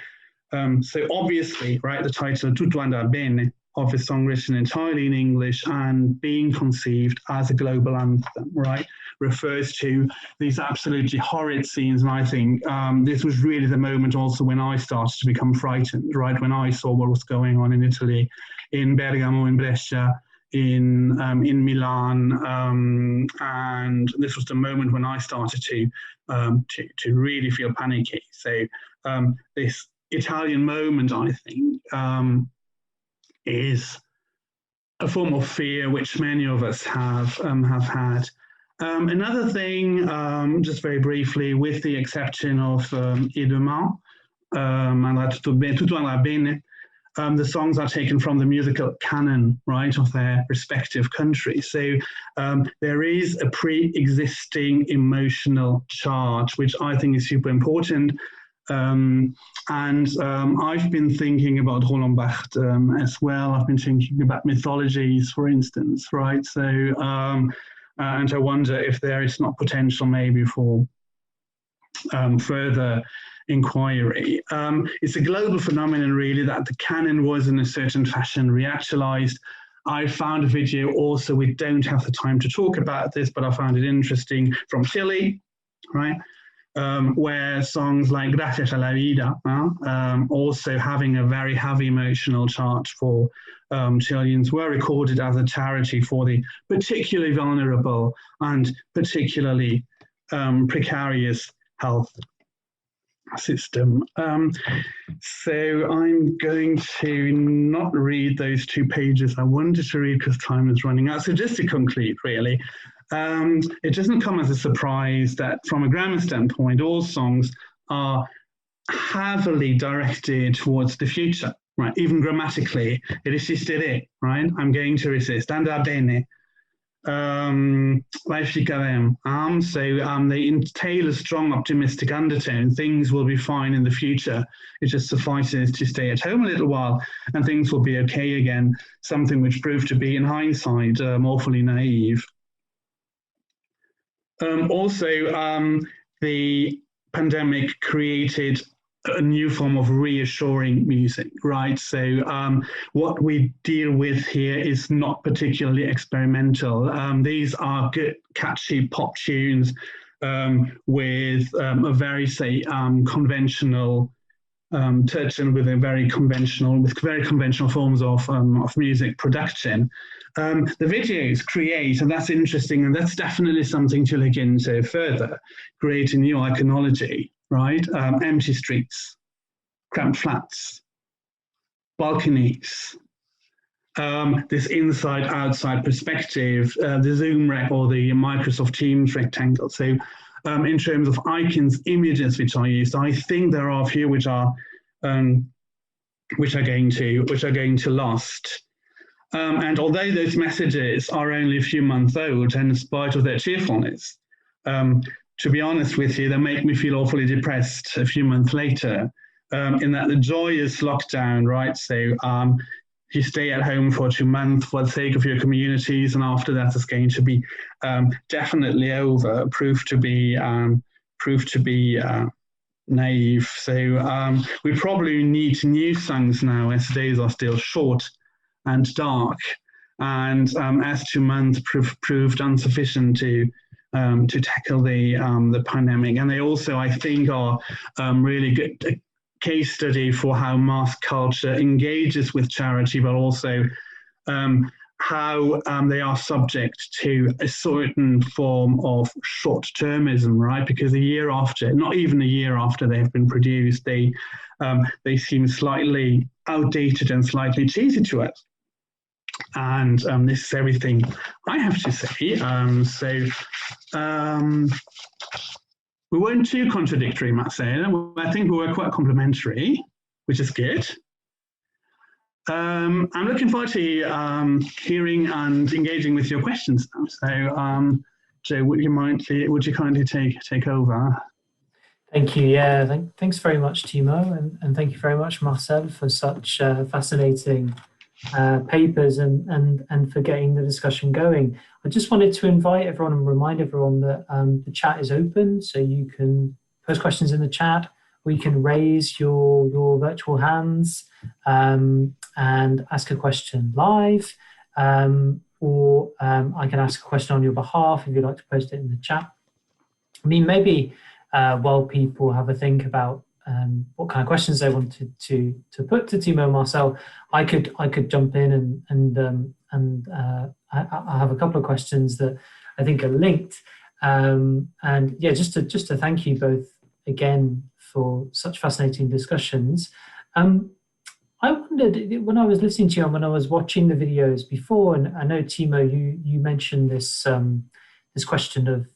So obviously, right, the title Tutto andrà bene of a song written entirely in English and being conceived as a global anthem, right, refers to these absolutely horrid scenes. And I think this was really the moment also when I started to become frightened, right, when I saw what was going on in Italy, in Bergamo, in Brescia, in Milan, and this was the moment when I started to really feel panicky. So this Italian moment, I think, is a form of fear which many of us have had. Another thing, just very briefly, with the exception of Demain, Tutto andrà bene, the songs are taken from the musical canon, right, of their respective countries. So there is a pre-existing emotional charge, which I think is super important. And I've been thinking about Roland Barthes as well. I've been thinking about mythologies, for instance, right? So, and I wonder if there is not potential maybe for further inquiry. It's a global phenomenon, really, that the canon was in a certain fashion reactualized. I found a video also, we don't have the time to talk about this, but I found it interesting, from Chile, right? Where songs like Gracias a la Vida, also having a very heavy emotional charge for Chileans, were recorded as a charity for the particularly vulnerable and particularly precarious health system. So I'm going to not read those 2 pages I wanted to read because time is running out. So just to conclude, really, it doesn't come as a surprise that from a grammar standpoint, all songs are heavily directed towards the future, right? Even grammatically, resistiré, right? I'm going to resist. Andrà bene. So they entail a strong optimistic undertone. Things will be fine in the future. It just suffices to stay at home a little while and things will be okay again, something which proved to be, in hindsight, awfully naive. Also, the pandemic created a new form of reassuring music, right? So what we deal with here is not particularly experimental. These are good, catchy pop tunes with a very, say, conventional touch and with very conventional forms of music production. The videos create, and that's interesting, and that's definitely something to look into further, create a new iconology, right? Empty streets, cramped flats, balconies, this inside-outside perspective, the Zoom rec or the Microsoft Teams rectangle. So in terms of icons, images which are used, I think there are a few which are going to last. And although those messages are only a few months old, and in spite of their cheerfulness, to be honest with you, they make me feel awfully depressed a few months later, in that the joyous lockdown, right? So you stay at home for 2 months for the sake of your communities, and after that it's going to be definitely over, proved to be naive. So we probably need new songs now, as days are still short and dark, and as 2 months proved insufficient to tackle the pandemic. And they also, I think, are really good case study for how mass culture engages with charity, but also how they are subject to a certain form of short-termism, right? Because a year after, not even a year after they have been produced, they seem slightly outdated and slightly cheesy to us. And this is everything I have to say. We weren't too contradictory, Marcel. I think we were quite complimentary, which is good. I'm looking forward to hearing and engaging with your questions now. So, Joe, would you kindly take over? Thank you. Yeah, thanks very much, Timo, and thank you very much, Marcel, for such fascinating papers and for getting the discussion going. I just wanted to invite everyone and remind everyone that the chat is open, so you can post questions in the chat, or you can raise your virtual hands and ask a question live, or I can ask a question on your behalf if you'd like to post it in the chat. I mean, maybe while people have a think about what kind of questions they wanted to put to Timo and Marcel, I could jump in and I have a couple of questions that I think are linked, and yeah, just to thank you both again for such fascinating discussions. I wondered, when I was listening to you and when I was watching the videos before, and I know, Timo, you mentioned this this question of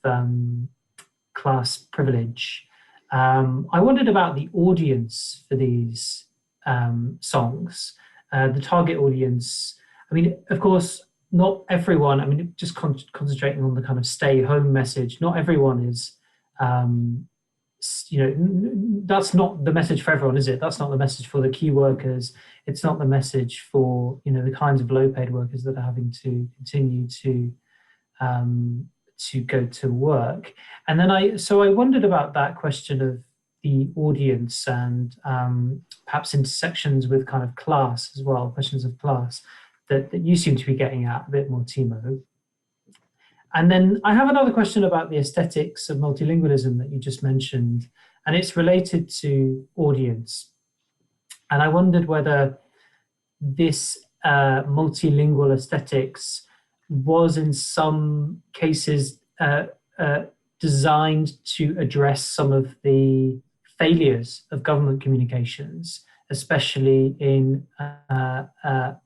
class privilege. I wondered about the audience for these songs, the target audience. I mean, of course, not everyone, I mean, just concentrating on the kind of stay home message, not everyone is, you know, that's not the message for everyone, is it? That's not the message for the key workers. It's not the message for, you know, the kinds of low paid workers that are having to continue to go to work. And then I wondered about that question of the audience and perhaps intersections with kind of class as well, questions of class that you seem to be getting at a bit more, Timo. And then I have another question about the aesthetics of multilingualism that you just mentioned, and it's related to audience. And I wondered whether this multilingual aesthetics was in some cases designed to address some of the failures of government communications, especially in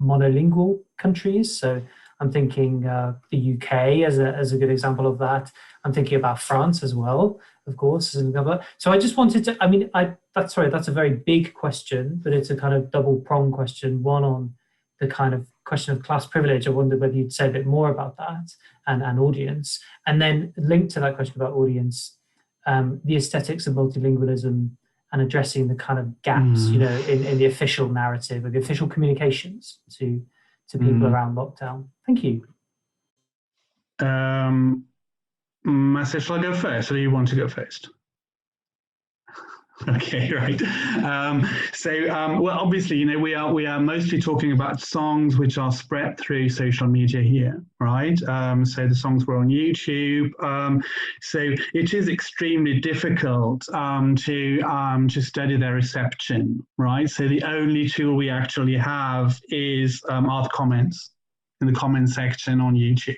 monolingual countries. So I'm thinking the UK as a good example of that. I'm thinking about France as well, of course, as an example. So I just wanted to, I mean, that's a very big question, but it's a kind of double-pronged question. One on the kind of question of class privilege. I wondered whether you'd say a bit more about that and audience. And then linked to that question about audience, the aesthetics of multilingualism and addressing the kind of gaps, you know, in the official narrative or the official communications to people around lockdown. Thank you. Marcel, shall I go first, or do you want to go first? Okay, right. Well, obviously, you know, we are mostly talking about songs which are spread through social media here, right? So the songs were on YouTube. So it is extremely difficult to study their reception, right? So the only tool we actually have is are the comments in the comment section on YouTube,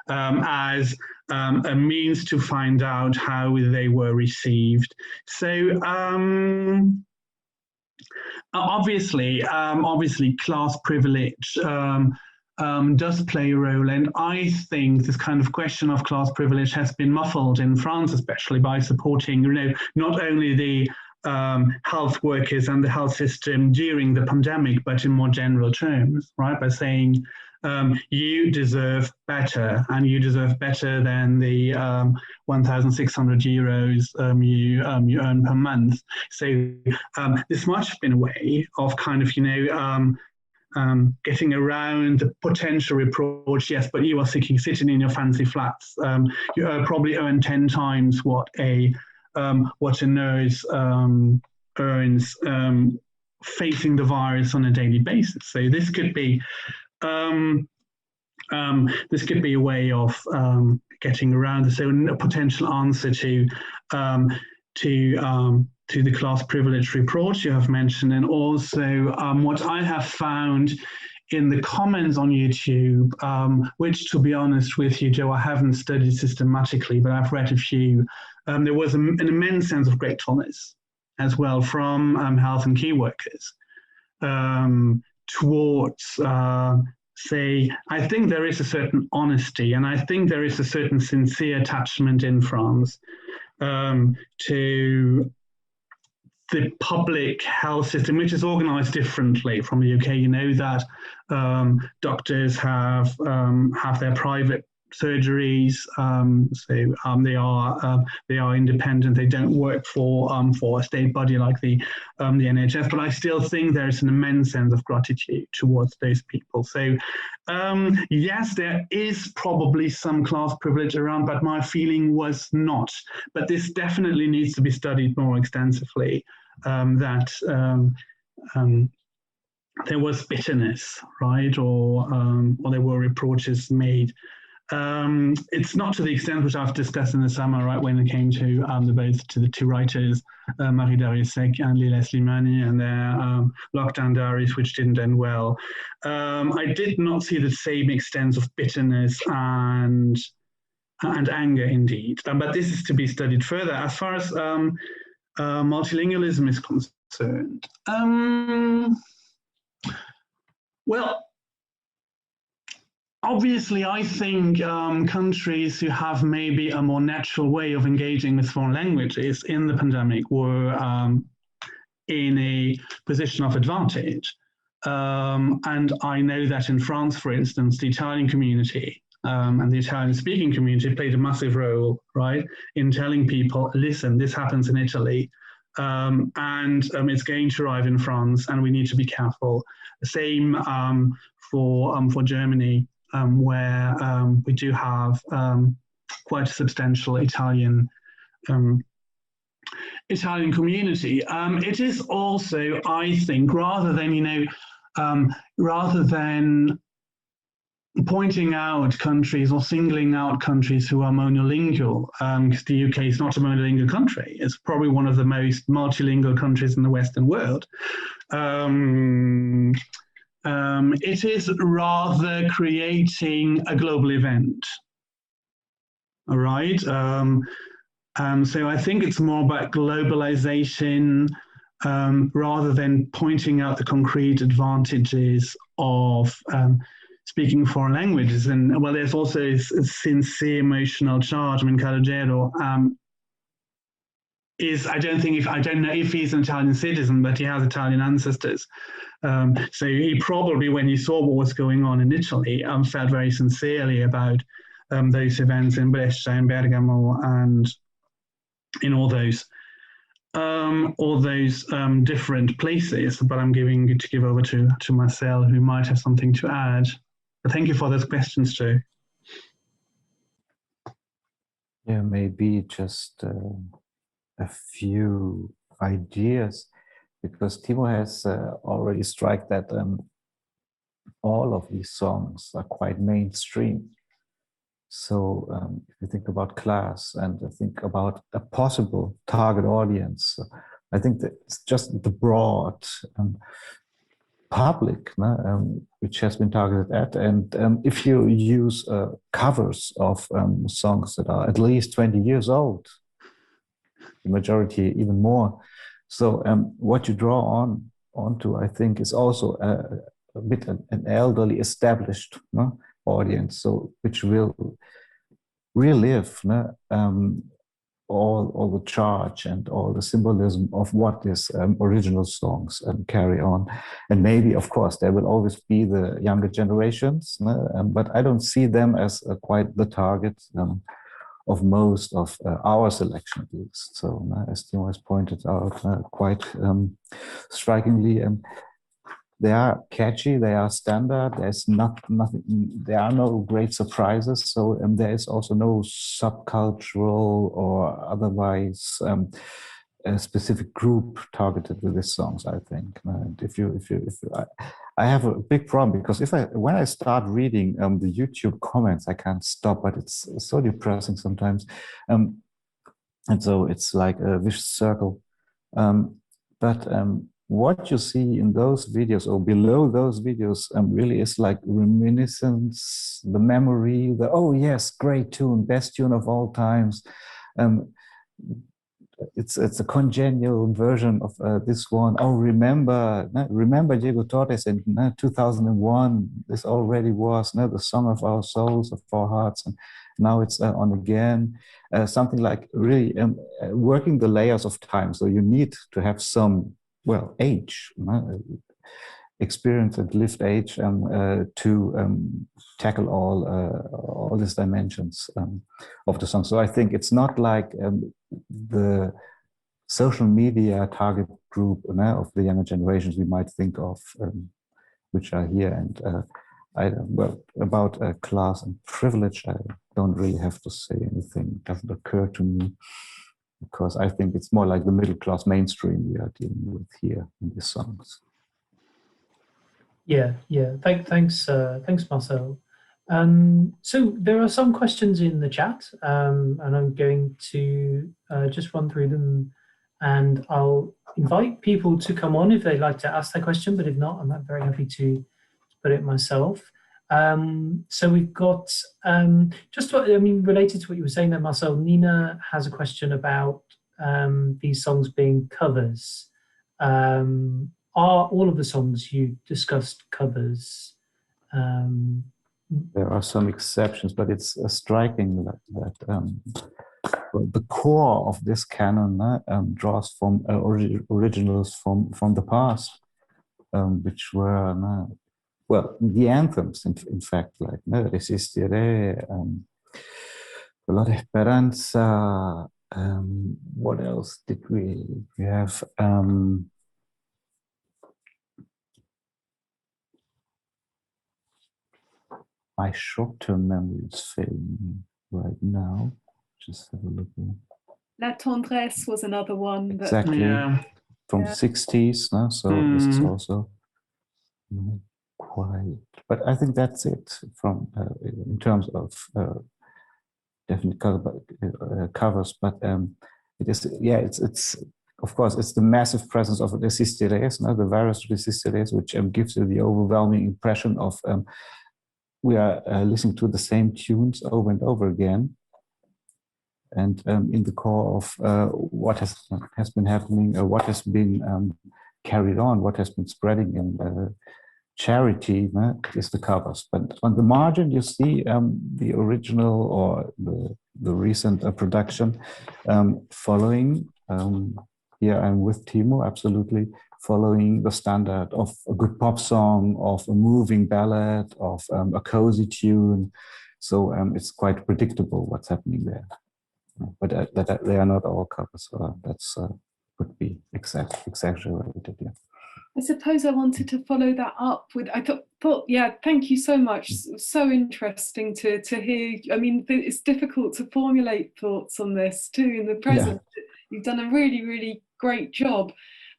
as a means to find out how they were received. So obviously class privilege does play a role, and I think this kind of question of class privilege has been muffled in France, especially by supporting, you know, not only the health workers and the health system during the pandemic, but in more general terms, right? By saying you deserve better, and you deserve better than the 1,600 euros you earn per month. So this might have been a way of kind of, getting around the potential reproach. Yes, but you are sitting in your fancy flats. You probably earn 10 times what a nurse earns facing the virus on a daily basis. So this could be a way of getting around this. So a potential answer to the class privilege reproach you have mentioned, and also what I have found in the comments on YouTube, which, to be honest with you, Joe, I haven't studied systematically, but I've read a few. There was an immense sense of gratefulness as well from health and key workers towards, say, I think there is a certain honesty, and I think there is a certain sincere attachment in France to the public health system, which is organized differently from the UK. You know that doctors have their private surgeries, so they are independent. They don't work for a state body like the NHS. But I still think there is an immense sense of gratitude towards those people. So yes, there is probably some class privilege around, but my feeling was not. But this definitely needs to be studied more extensively. That there was bitterness, right, or there were reproaches made. It's not to the extent which I've discussed in the summer, right, when it came to the two writers, Marie Dariussec and Lila Slimani, and their lockdown diaries, which didn't end well. I did not see the same extent of bitterness and anger, indeed. But this is to be studied further. As far as multilingualism is concerned, well, obviously, I think countries who have maybe a more natural way of engaging with foreign languages in the pandemic were in a position of advantage. And I know that in France, for instance, the Italian community and the Italian-speaking community played a massive role, right, in telling people, listen, this happens in Italy, and it's going to arrive in France, and we need to be careful. The same for Germany, where we do have quite a substantial Italian community. It is also, I think, rather than pointing out countries or singling out countries who are monolingual, because the UK is not a monolingual country. It's probably one of the most multilingual countries in the Western world. It is rather creating a global event, all right? So I think it's more about globalization rather than pointing out the concrete advantages of speaking foreign languages. And well, there's also a sincere emotional charge. I mean, Calogero I don't know if he's an Italian citizen, but he has Italian ancestors. So he probably, when he saw what was going on in Italy, felt very sincerely about those events in Brescia and Bergamo and in all those different places. But I'm to give over to Marcel, who might have something to add. But thank you for those questions, Joe. Yeah, maybe just a few ideas, because Timo has already struck that all of these songs are quite mainstream. So if you think about class and think about a possible target audience, I think that it's just the broad public which has been targeted at. And if you use covers of songs that are at least 20 years old, the majority even more. So what you draw onto, I think, is also a bit an elderly established audience, so which will relive all the charge and all the symbolism of what these original songs carry on. And maybe, of course, there will always be the younger generations, but I don't see them as quite the target of most of our selection, at least. So, as Timo has pointed out quite strikingly, they are catchy, they are standard, there's nothing, there are no great surprises, so there is also no subcultural or otherwise a specific group targeted with these songs, I think. And I have a big problem, because when I start reading the YouTube comments, I can't stop, but it's so depressing sometimes. And so it's like a vicious circle. What you see in those videos or below those videos really is like reminiscence, the memory, oh yes, great tune, best tune of all times. It's a congenial version of this one. Oh, remember Diego Torres in 2001. This already was the song of our souls, of our hearts, and now it's on again. Something like really working the layers of time. So you need to have some, well, age, experience and lived age to tackle all these dimensions of the song. So I think it's not like the social media target group of the younger generations we might think of, which are here. And well, about class and privilege, I don't really have to say anything. It doesn't occur to me, because I think it's more like the middle class mainstream we are dealing with here in these songs. Yeah. Thanks, Marcel. So there are some questions in the chat, and I'm going to just run through them, and I'll invite people to come on if they'd like to ask their question, but if not, I'm very happy to put it myself. So we've got, related to what you were saying there, Marcel, Nina has a question about these songs being covers. Are all of the songs you discussed covers? There are some exceptions, but it's striking that the core of this canon draws from originals from the past, which were well, the anthems, in fact, like Resistiré, Esperanza. What else did we have? My short-term memory is failing me right now. Just have a look here. La Tendresse was another one. Exactly, from the 60s. So this is also quite. But I think that's it from in terms of definite covers. But it is, it's of course it's the massive presence of Resistiré, the various Resistirés, which gives you the overwhelming impression of. We are listening to the same tunes over and over again, and in the core of what has been happening, what has been carried on, what has been spreading in charity is the covers. But on the margin, you see the original or the recent production following. Here I'm with Timo, absolutely. Following the standard of a good pop song, of a moving ballad, of a cozy tune. So it's quite predictable what's happening there. But they are not all covers, so that's could be exaggerated, yeah. I suppose I wanted to follow that up with, I thought, yeah, thank you so much. So interesting to hear. I mean, it's difficult to formulate thoughts on this too in the present. Yeah. You've done a really, really great job.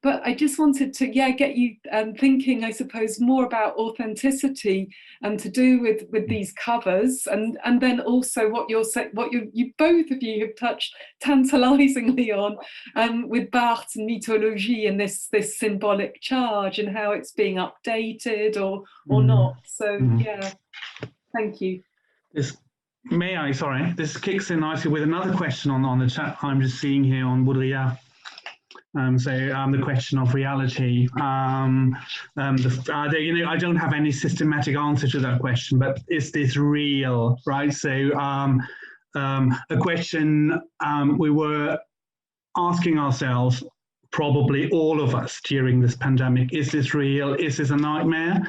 But I just wanted to, get you thinking, I suppose, more about authenticity and to do with these covers, and then also what you both of you have touched tantalizingly on, with Barthes and mythologie and this symbolic charge and how it's being updated or not. So yeah, thank you. This kicks in nicely with another question on the chat I'm just seeing here on Baudrillard. The question of reality. I don't have any systematic answer to that question, but is this real, right? So a question we were asking ourselves, probably all of us during this pandemic: is this real? Is this a nightmare?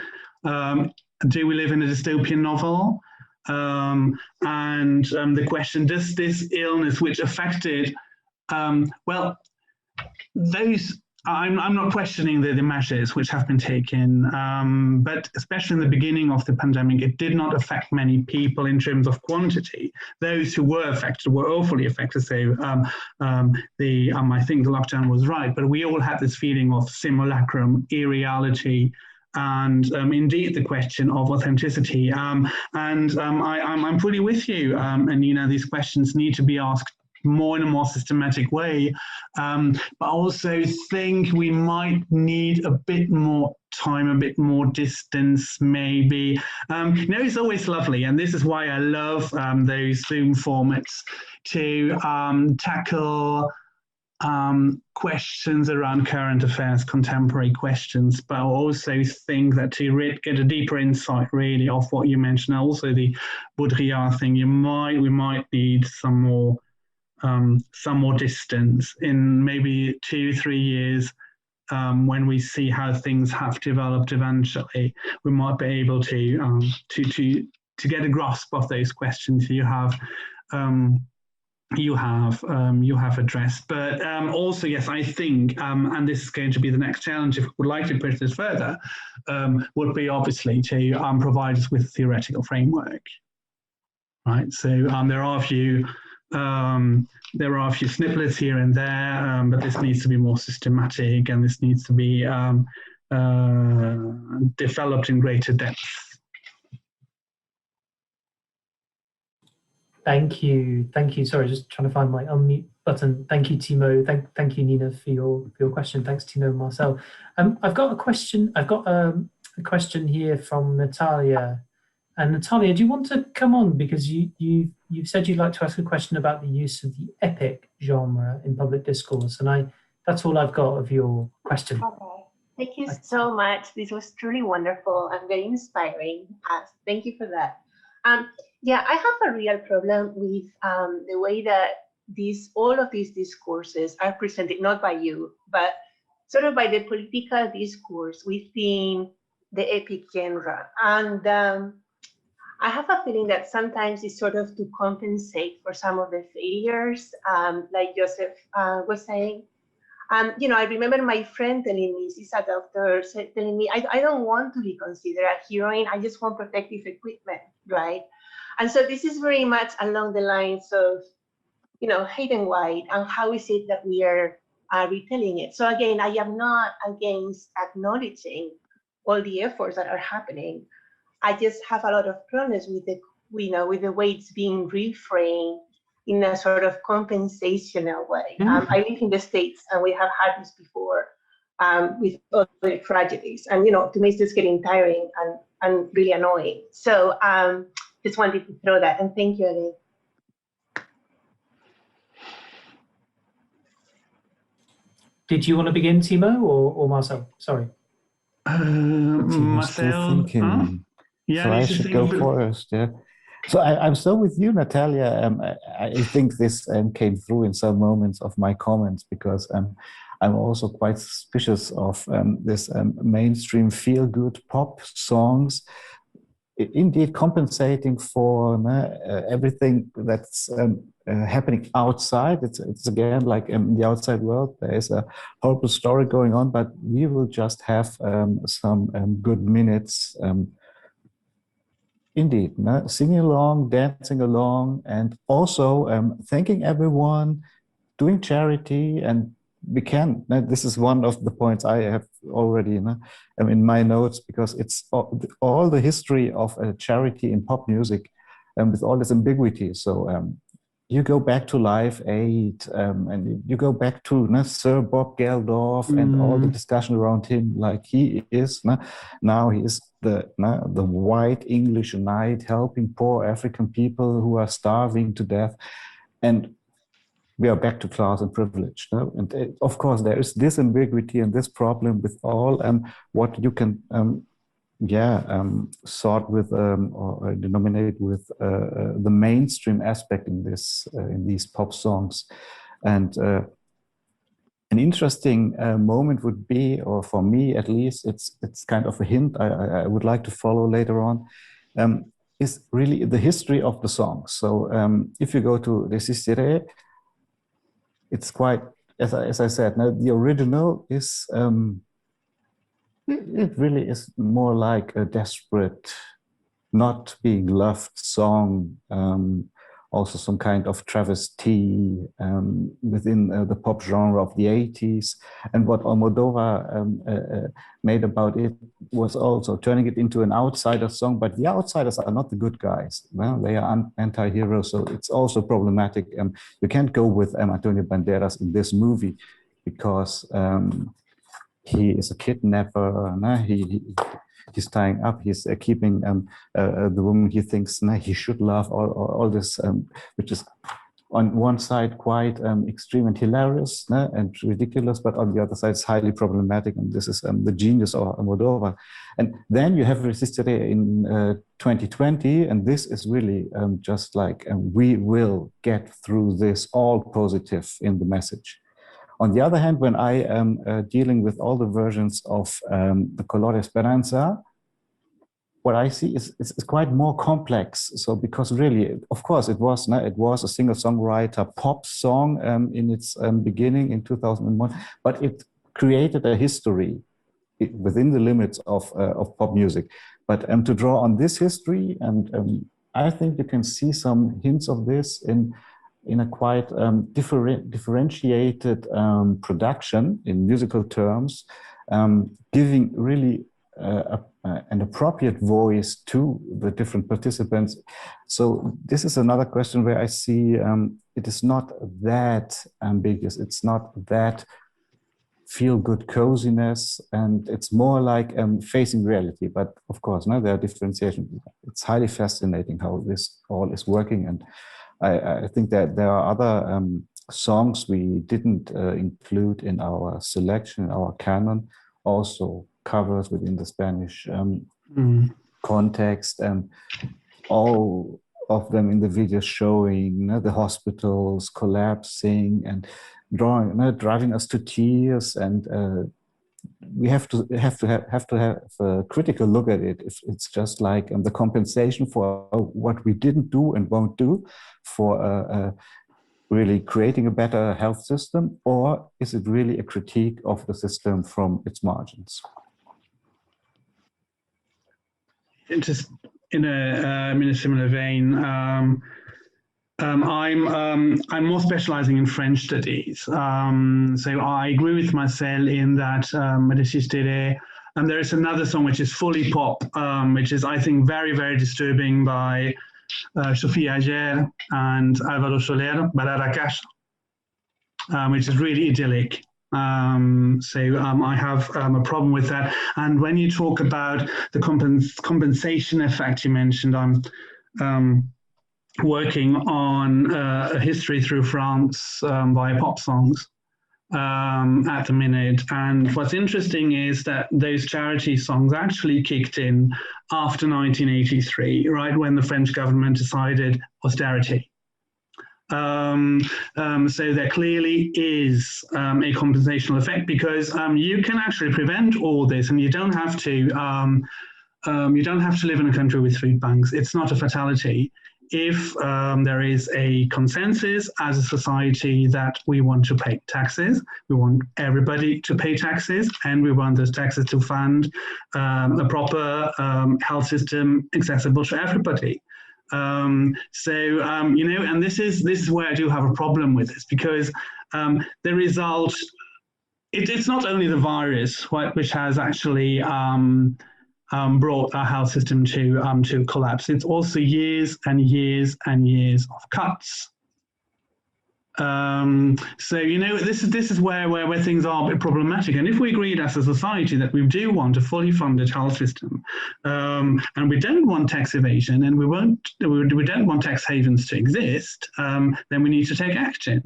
Do we live in a dystopian novel? And the question, does this illness, which affected, well, those, I'm not questioning the measures which have been taken, but especially in the beginning of the pandemic, it did not affect many people in terms of quantity. Those who were affected were awfully affected. So I think the lockdown was right, but we all had this feeling of simulacrum, irreality, and indeed the question of authenticity. I'm fully with you, and you know, these questions need to be asked more in a more systematic way, but I also think we might need a bit more time, a bit more distance, maybe. You know, it's always lovely, and this is why I love those Zoom formats, to tackle questions around current affairs, contemporary questions, but I also think that to get a deeper insight really of what you mentioned, also the Baudrillard thing, we might need some more distance in maybe 2-3 years, when we see how things have developed. Eventually, we might be able to get a grasp of those questions you have addressed. But also, yes, I think, and this is going to be the next challenge if we would like to push this further, would be obviously to provide us with a theoretical framework, right? So there are a few snippets here and there, but this needs to be more systematic, and this needs to be developed in greater depth. Thank you. Sorry, just trying to find my unmute button. Thank you, Timo. Thank you, Nina, for your question. Thanks, Timo and Marcel. I've got a question. I've got a question here from Natalia. And Natalia, do you want to come on, because you've said you'd like to ask a question about the use of the epic genre in public discourse, and that's all I've got of your question. Okay, thank you so much. This was truly wonderful and very inspiring. Thank you for that. Yeah, I have a real problem with the way that all of these discourses are presented, not by you, but sort of by the political discourse within the epic genre. And I have a feeling that sometimes it's sort of to compensate for some of the failures, like Joseph was saying. You know, I remember my friend telling me, she's a doctor, telling me, I don't want to be considered a heroine, I just want protective equipment, right? And so this is very much along the lines of, you know, Hayden White, and how is it that we are retelling it? So again, I am not against acknowledging all the efforts that are happening. I just have a lot of problems with the way it's being reframed in a sort of compensational way. I live in the States, and we have had this before with other tragedies, and you know, to me it's just getting tiring and really annoying. So just wanted to throw that, and thank you again. Did you want to begin, Timo, or Marcel? Sorry. Marcel. Yeah, so I should go first. Yeah. So I'm still with you, Natalia. I think this came through in some moments of my comments, because I'm also quite suspicious of this mainstream feel-good pop songs, indeed compensating for everything that's happening outside. It's again like in the outside world, there is a horrible story going on, but we will just have some good minutes. Indeed, singing along, dancing along, and also thanking everyone, doing charity. And we can, this is one of the points I have already in my notes, because it's all the history of charity in pop music, with all this ambiguity. So you go back to Live Aid, and you go back to Sir Bob Geldof and all the discussion around him, like he is now he is the white English knight helping poor African people who are starving to death, and we are back to class and privilege. And of course, there is this ambiguity and this problem with all what you can sort with or denominate with the mainstream aspect in this in these pop songs. And an interesting moment would be, or for me at least, it's kind of a hint I would like to follow later on, is really the history of the song. So if you go to Resistiré, it's quite, as I said, now the original is, it really is more like a desperate, not being loved song, also some kind of travesty within the pop genre of the 80s. And what Almodóvar made about it was also turning it into an outsider song, but the outsiders are not the good guys. Well, they are anti-heroes, so it's also problematic. You can't go with Antonio Banderas in this movie because he is a kidnapper. He's tying up, he's keeping the woman he thinks he should love, all this, which is on one side quite extreme and hilarious and ridiculous, but on the other side it's highly problematic, and this is the genius of Almodóvar. And then you have Resistiré in 2020, and this is really just like, we will get through this, all positive in the message. On the other hand, when I am dealing with all the versions of the color Esperanza, what I see is quite more complex. So because really, of course, it was a singer-songwriter pop song in its beginning in 2001, but it created a history within the limits of pop music. But to draw on this history, and I think you can see some hints of this in a quite differentiated production in musical terms, giving really an appropriate voice to the different participants. So this is another question where I see it is not that ambiguous, it's not that feel-good coziness, and it's more like facing reality. But of course, there are differentiations. It's highly fascinating how this all is working, and I think that there are other songs we didn't include in our selection, our canon, also covers within the Spanish context, and all of them in the video showing the hospitals collapsing and driving us to tears, and we have to have a critical look at it. If it's just like the compensation for what we didn't do and won't do for really creating a better health system, or is it really a critique of the system from its margins? Just in a similar vein, I'm more specializing in French studies. So I agree with Marcel in that Resistiré, and there is another song which is fully pop, which is, I think, very, very disturbing, by Sofía Ayer and Álvaro Soler, Bailar a Casa, which is really idyllic. I have a problem with that. And when you talk about the compensation effect you mentioned, I'm working on a history through France via pop songs at the minute. And what's interesting is that those charity songs actually kicked in after 1983, right, when the French government decided austerity. So there clearly is a compensational effect, because you can actually prevent all this, and you don't have to live in a country with food banks. It's not a fatality. If there is a consensus as a society that we want to pay taxes, we want everybody to pay taxes, and we want those taxes to fund a proper health system accessible to everybody. And this is where I do have a problem with this, because the result, it's not only the virus which has actually brought our health system to collapse. It's also years and years and years of cuts. This is where things are a bit problematic. And if we agreed as a society that we do want a fully funded health system, and we don't want tax evasion, and we don't want tax havens to exist, then we need to take action.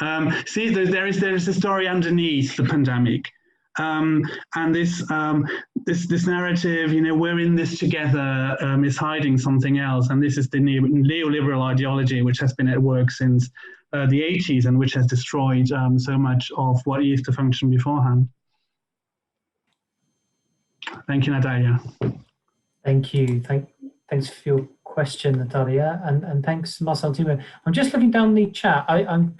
There is a story underneath the pandemic. And this narrative, you know, we're in this together, is hiding something else. And this is the neoliberal ideology, which has been at work since the 80s and which has destroyed so much of what used to function beforehand. Thank you, Natalia. Thank you. Thanks for your question, Natalia, and thanks, Marcel, Timo. I'm just looking down the chat.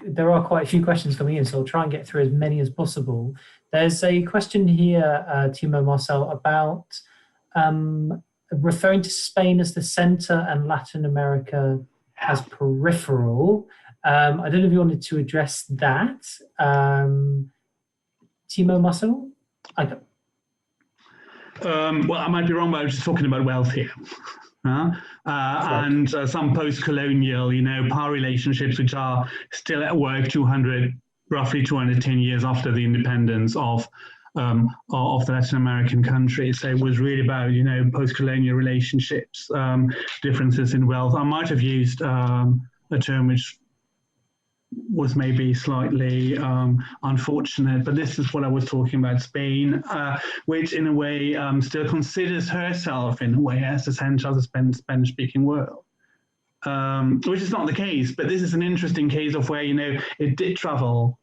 There are quite a few questions coming in, so I'll try and get through as many as possible. There's a question here, Timo, Marcel, about referring to Spain as the center and Latin America as peripheral. I don't know if you wanted to address that. Timo, Marcel? Well, I might be wrong, but I was just talking about wealth here. And some post-colonial, you know, power relationships which are still at work roughly 210 years after the independence of the Latin American countries. So it was really about, you know, post-colonial relationships, differences in wealth. I might have used a term which was maybe slightly unfortunate, but this is what I was talking about, Spain, which in a way still considers herself in a way as the center of the Spanish-speaking world, which is not the case, but this is an interesting case of where, you know, it did travel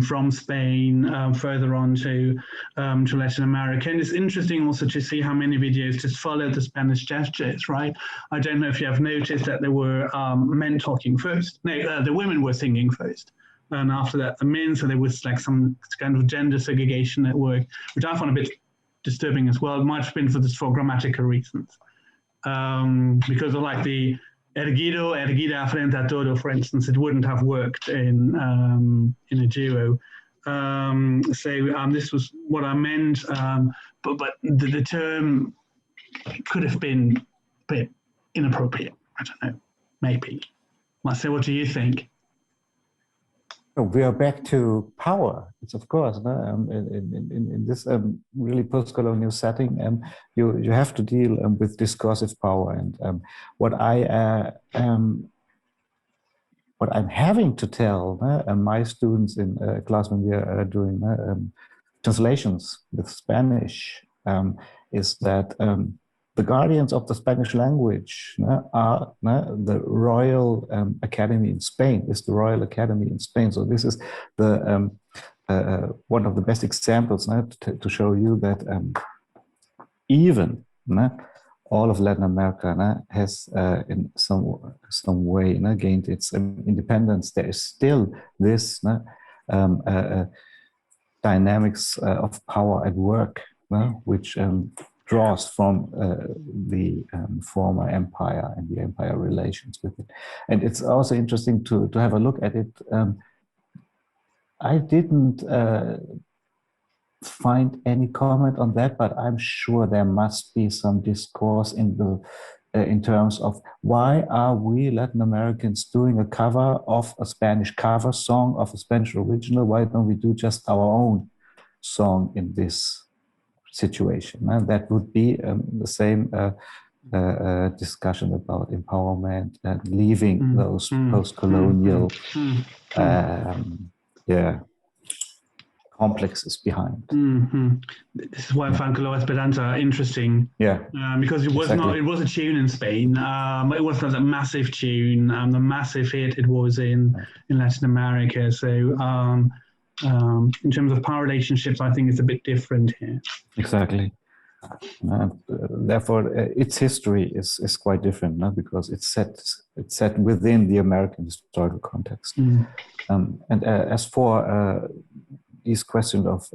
from Spain further on to Latin America. And it's interesting also to see how many videos just followed the Spanish gestures, right? I don't know if you have noticed that there were men talking first. No, the women were singing first. And after that, the men, so there was like some kind of gender segregation at work, which I found a bit disturbing as well. It might have been for grammatical reasons. Because of like the erguido, erguida frente a todo, for instance, it wouldn't have worked in a duo. So this was what I meant, but the term could have been a bit inappropriate. I don't know, maybe. Marcel, what do you think? We are back to power. It's of course in this really post-colonial setting, you have to deal with discursive power, and what I'm having to tell my students in class when we are doing translations with Spanish is that the guardians of the Spanish language are the Royal Academy in Spain, is the Royal Academy in Spain. So this is the one of the best examples to show you that even all of Latin America has in some way gained its independence. There is still this dynamics of power at work, which draws from the former empire and the empire relations with it. And it's also interesting to have a look at it. I didn't find any comment on that, but I'm sure there must be some discourse in terms of why are we Latin Americans doing a cover of a Spanish cover song of a Spanish original? Why don't we do just our own song in this situation? And that would be the same discussion about empowerment and leaving those post-colonial complexes behind. This is why I found Esperanza interesting. Yeah, because it was not. It was a tune in Spain. It was not a massive tune. The massive hit it was in Latin America. So in terms of power relationships, I think it's a bit different here. Exactly. Therefore, its history is quite different, because it's set within the American historical context. And as for these questions of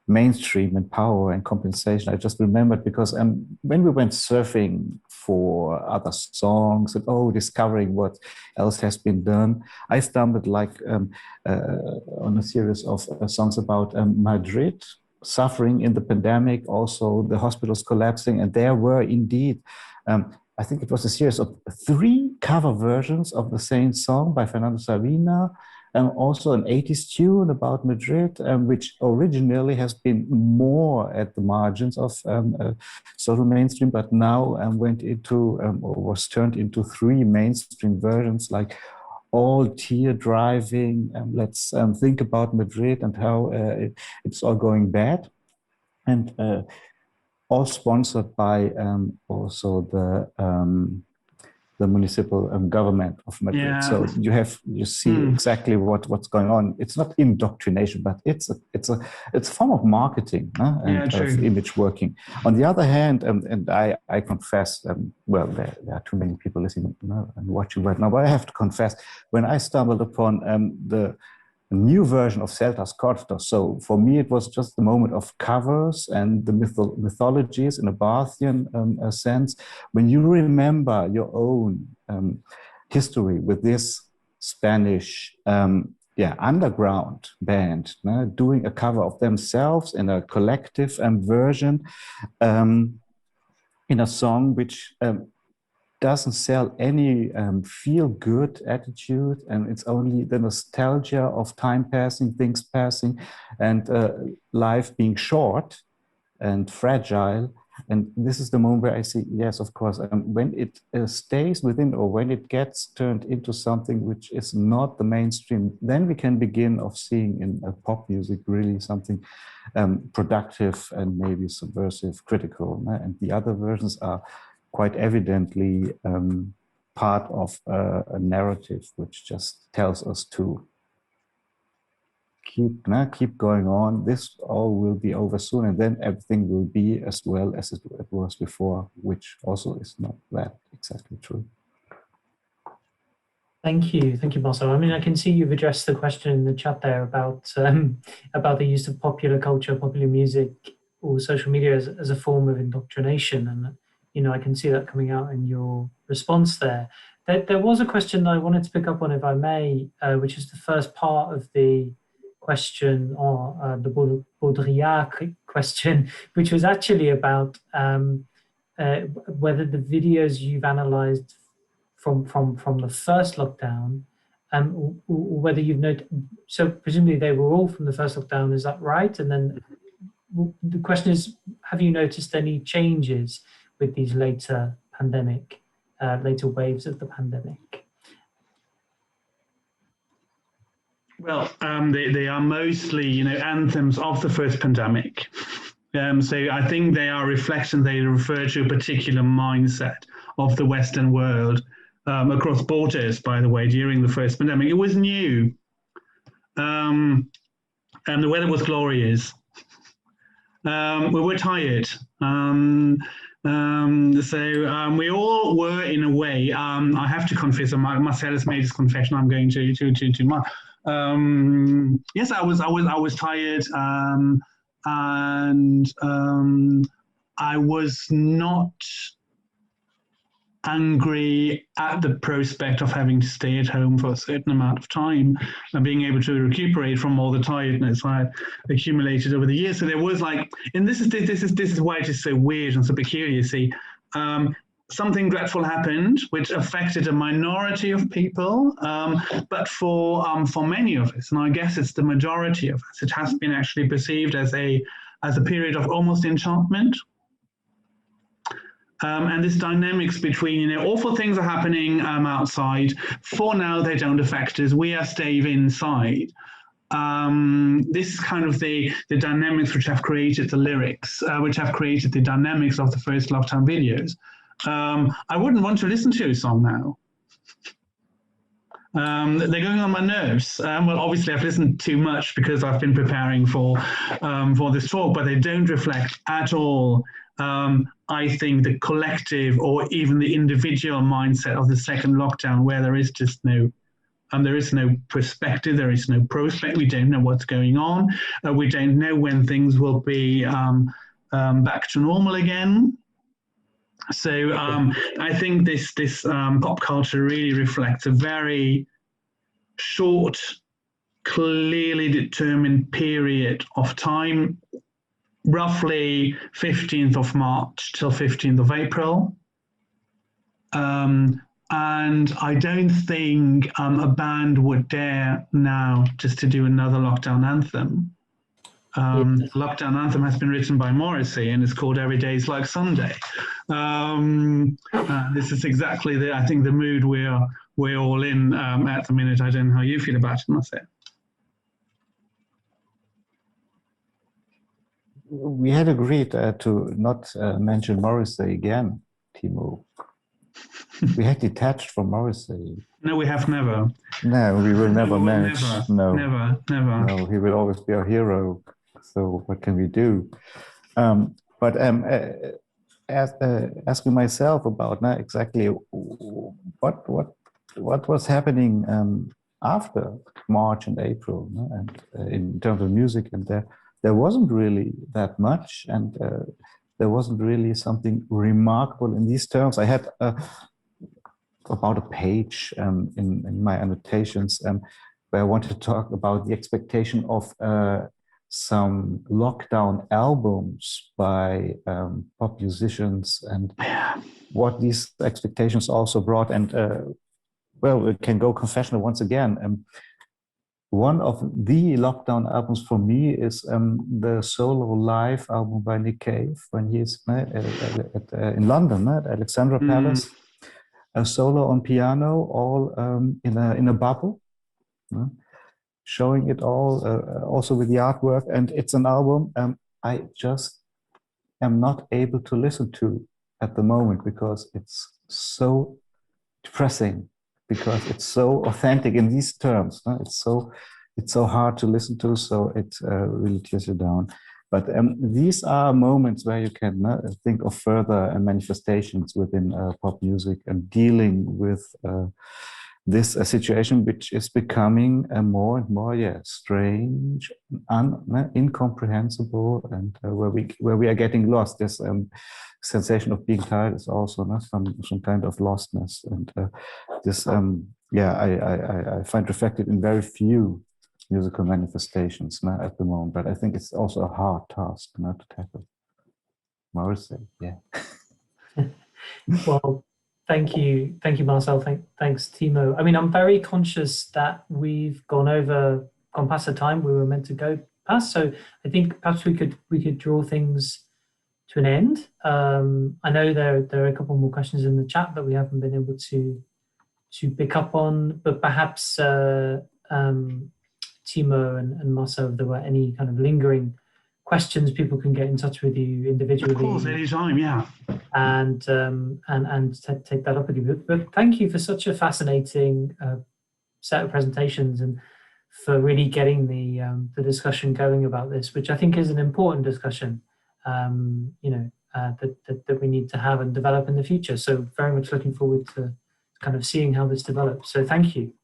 mainstream and power and compensation, I just remembered because when we went surfing for other songs and discovering what else has been done, I stumbled on a series of songs about Madrid suffering in the pandemic, also the hospitals collapsing, and there were indeed I think it was a series of 3 cover versions of the same song by Fernando Sabina, and also an 80s tune about Madrid, which originally has been more at the margins of social mainstream, but now went into or was turned into 3 mainstream versions, like all tear driving. Let's think about Madrid and how it's all going bad. And all sponsored by also the municipal government of Madrid. Yeah. So you see exactly what's going on. It's not indoctrination, but it's a form of marketing and of image working. On the other hand, and I confess, well, there are too many people listening and watching right now, but I have to confess, when I stumbled upon the new version of Celtas Cortos, so for me it was just the moment of covers and the mythologies in a Barthian sense. When you remember your own history with this Spanish underground band doing a cover of themselves in a collective version in a song which doesn't sell any feel-good attitude, and it's only the nostalgia of time passing, things passing, and life being short and fragile. And this is the moment where I see, yes, of course, when it stays within, or when it gets turned into something which is not the mainstream, then we can begin of seeing in pop music really something productive and maybe subversive, critical. And the other versions are quite evidently part of a narrative which just tells us to keep going on. This all will be over soon, and then everything will be as well as it was before, which also is not that exactly true. Thank you, Marcel. I mean, I can see you've addressed the question in the chat there about the use of popular culture, popular music, or social media as a form of indoctrination, and I can see that coming out in your response there. There was a question that I wanted to pick up on, if I may, which is the first part of the question, or the Baudrillard question, which was actually about whether the videos you've analysed from the first lockdown, or whether you've noted, so presumably they were all from the first lockdown, is that right? And then the question is, have you noticed any changes with these later waves of the pandemic? Well, they are mostly, anthems of the first pandemic. So I think they are reflections. They refer to a particular mindset of the Western world across borders, by the way, during the first pandemic. It was new. And the weather was glorious. We were tired. So we all were, in a way, I have to confess, Marcel has made his confession, I'm going to yes, I was tired, and I was not angry at the prospect of having to stay at home for a certain amount of time and being able to recuperate from all the tiredness I had accumulated over the years. So there was and this is why it is so weird and so peculiar. See, something dreadful happened, which affected a minority of people, but for many of us, and I guess it's the majority of us, it has been actually perceived as a period of almost enchantment. And this dynamics between, awful things are happening outside. For now, they don't affect us. We are staying inside. This is kind of the dynamics which have created the lyrics, which have created the dynamics of the first lockdown videos. I wouldn't want to listen to a song now. They're going on my nerves. Well, obviously, I've listened too much because I've been preparing for this talk, but they don't reflect at all, I think, the collective or even the individual mindset of the second lockdown, where there is just no perspective, there is no prospect. We don't know what's going on. We don't know when things will be back to normal again. So I think this pop culture really reflects a very short, clearly determined period of time, roughly 15th of March till 15th of April. And I don't think a band would dare now just to do another lockdown anthem. The lockdown anthem has been written by Morrissey and it's called Every Day's Like Sunday. This is exactly I think the mood we're we're all in at the minute. I don't know how you feel about it, Marcel. We had agreed to not mention Morrissey again, Timo. We had detached from Morrissey. No, we have never. No, we will never manage. Never, never. No, he will always be our hero. So what can we do? Asking myself about exactly what was happening after March and April, and in terms of music, and there wasn't really that much, and there wasn't really something remarkable in these terms. I had about a page in my annotations where I wanted to talk about the expectation of some lockdown albums by pop musicians and what these expectations also brought. And well, we can go confessional once again. One of the lockdown albums for me is the solo live album by Nick Cave when he's in London at Alexandra Palace. A solo on piano, all in a bubble, showing it all, also with the artwork. And it's an album I just am not able to listen to at the moment because it's so depressing, because it's so authentic in these terms. It's so hard to listen to, so it really tears you down. But these are moments where you can think of further manifestations within pop music and dealing with this situation, which is becoming more and more, strange, incomprehensible, and where we are getting lost. This sensation of being tired is also some kind of lostness, and this, I find reflected in very few musical manifestations at the moment, but I think it's also a hard task to tackle. Morrissey, Well, thank you, Marcel. Thanks, Timo. I mean, I'm very conscious that we've gone past the time we were meant to go past. So I think perhaps we could draw things to an end. I know there are a couple more questions in the chat that we haven't been able to pick up on, but perhaps Timo and Marcel, if there were any kind of lingering questions, people can get in touch with you individually. Of course, anytime, and take that up with you. But thank you for such a fascinating set of presentations and for really getting the discussion going about this, which I think is an important discussion, that we need to have and develop in the future. So very much looking forward to kind of seeing how this develops. So thank you.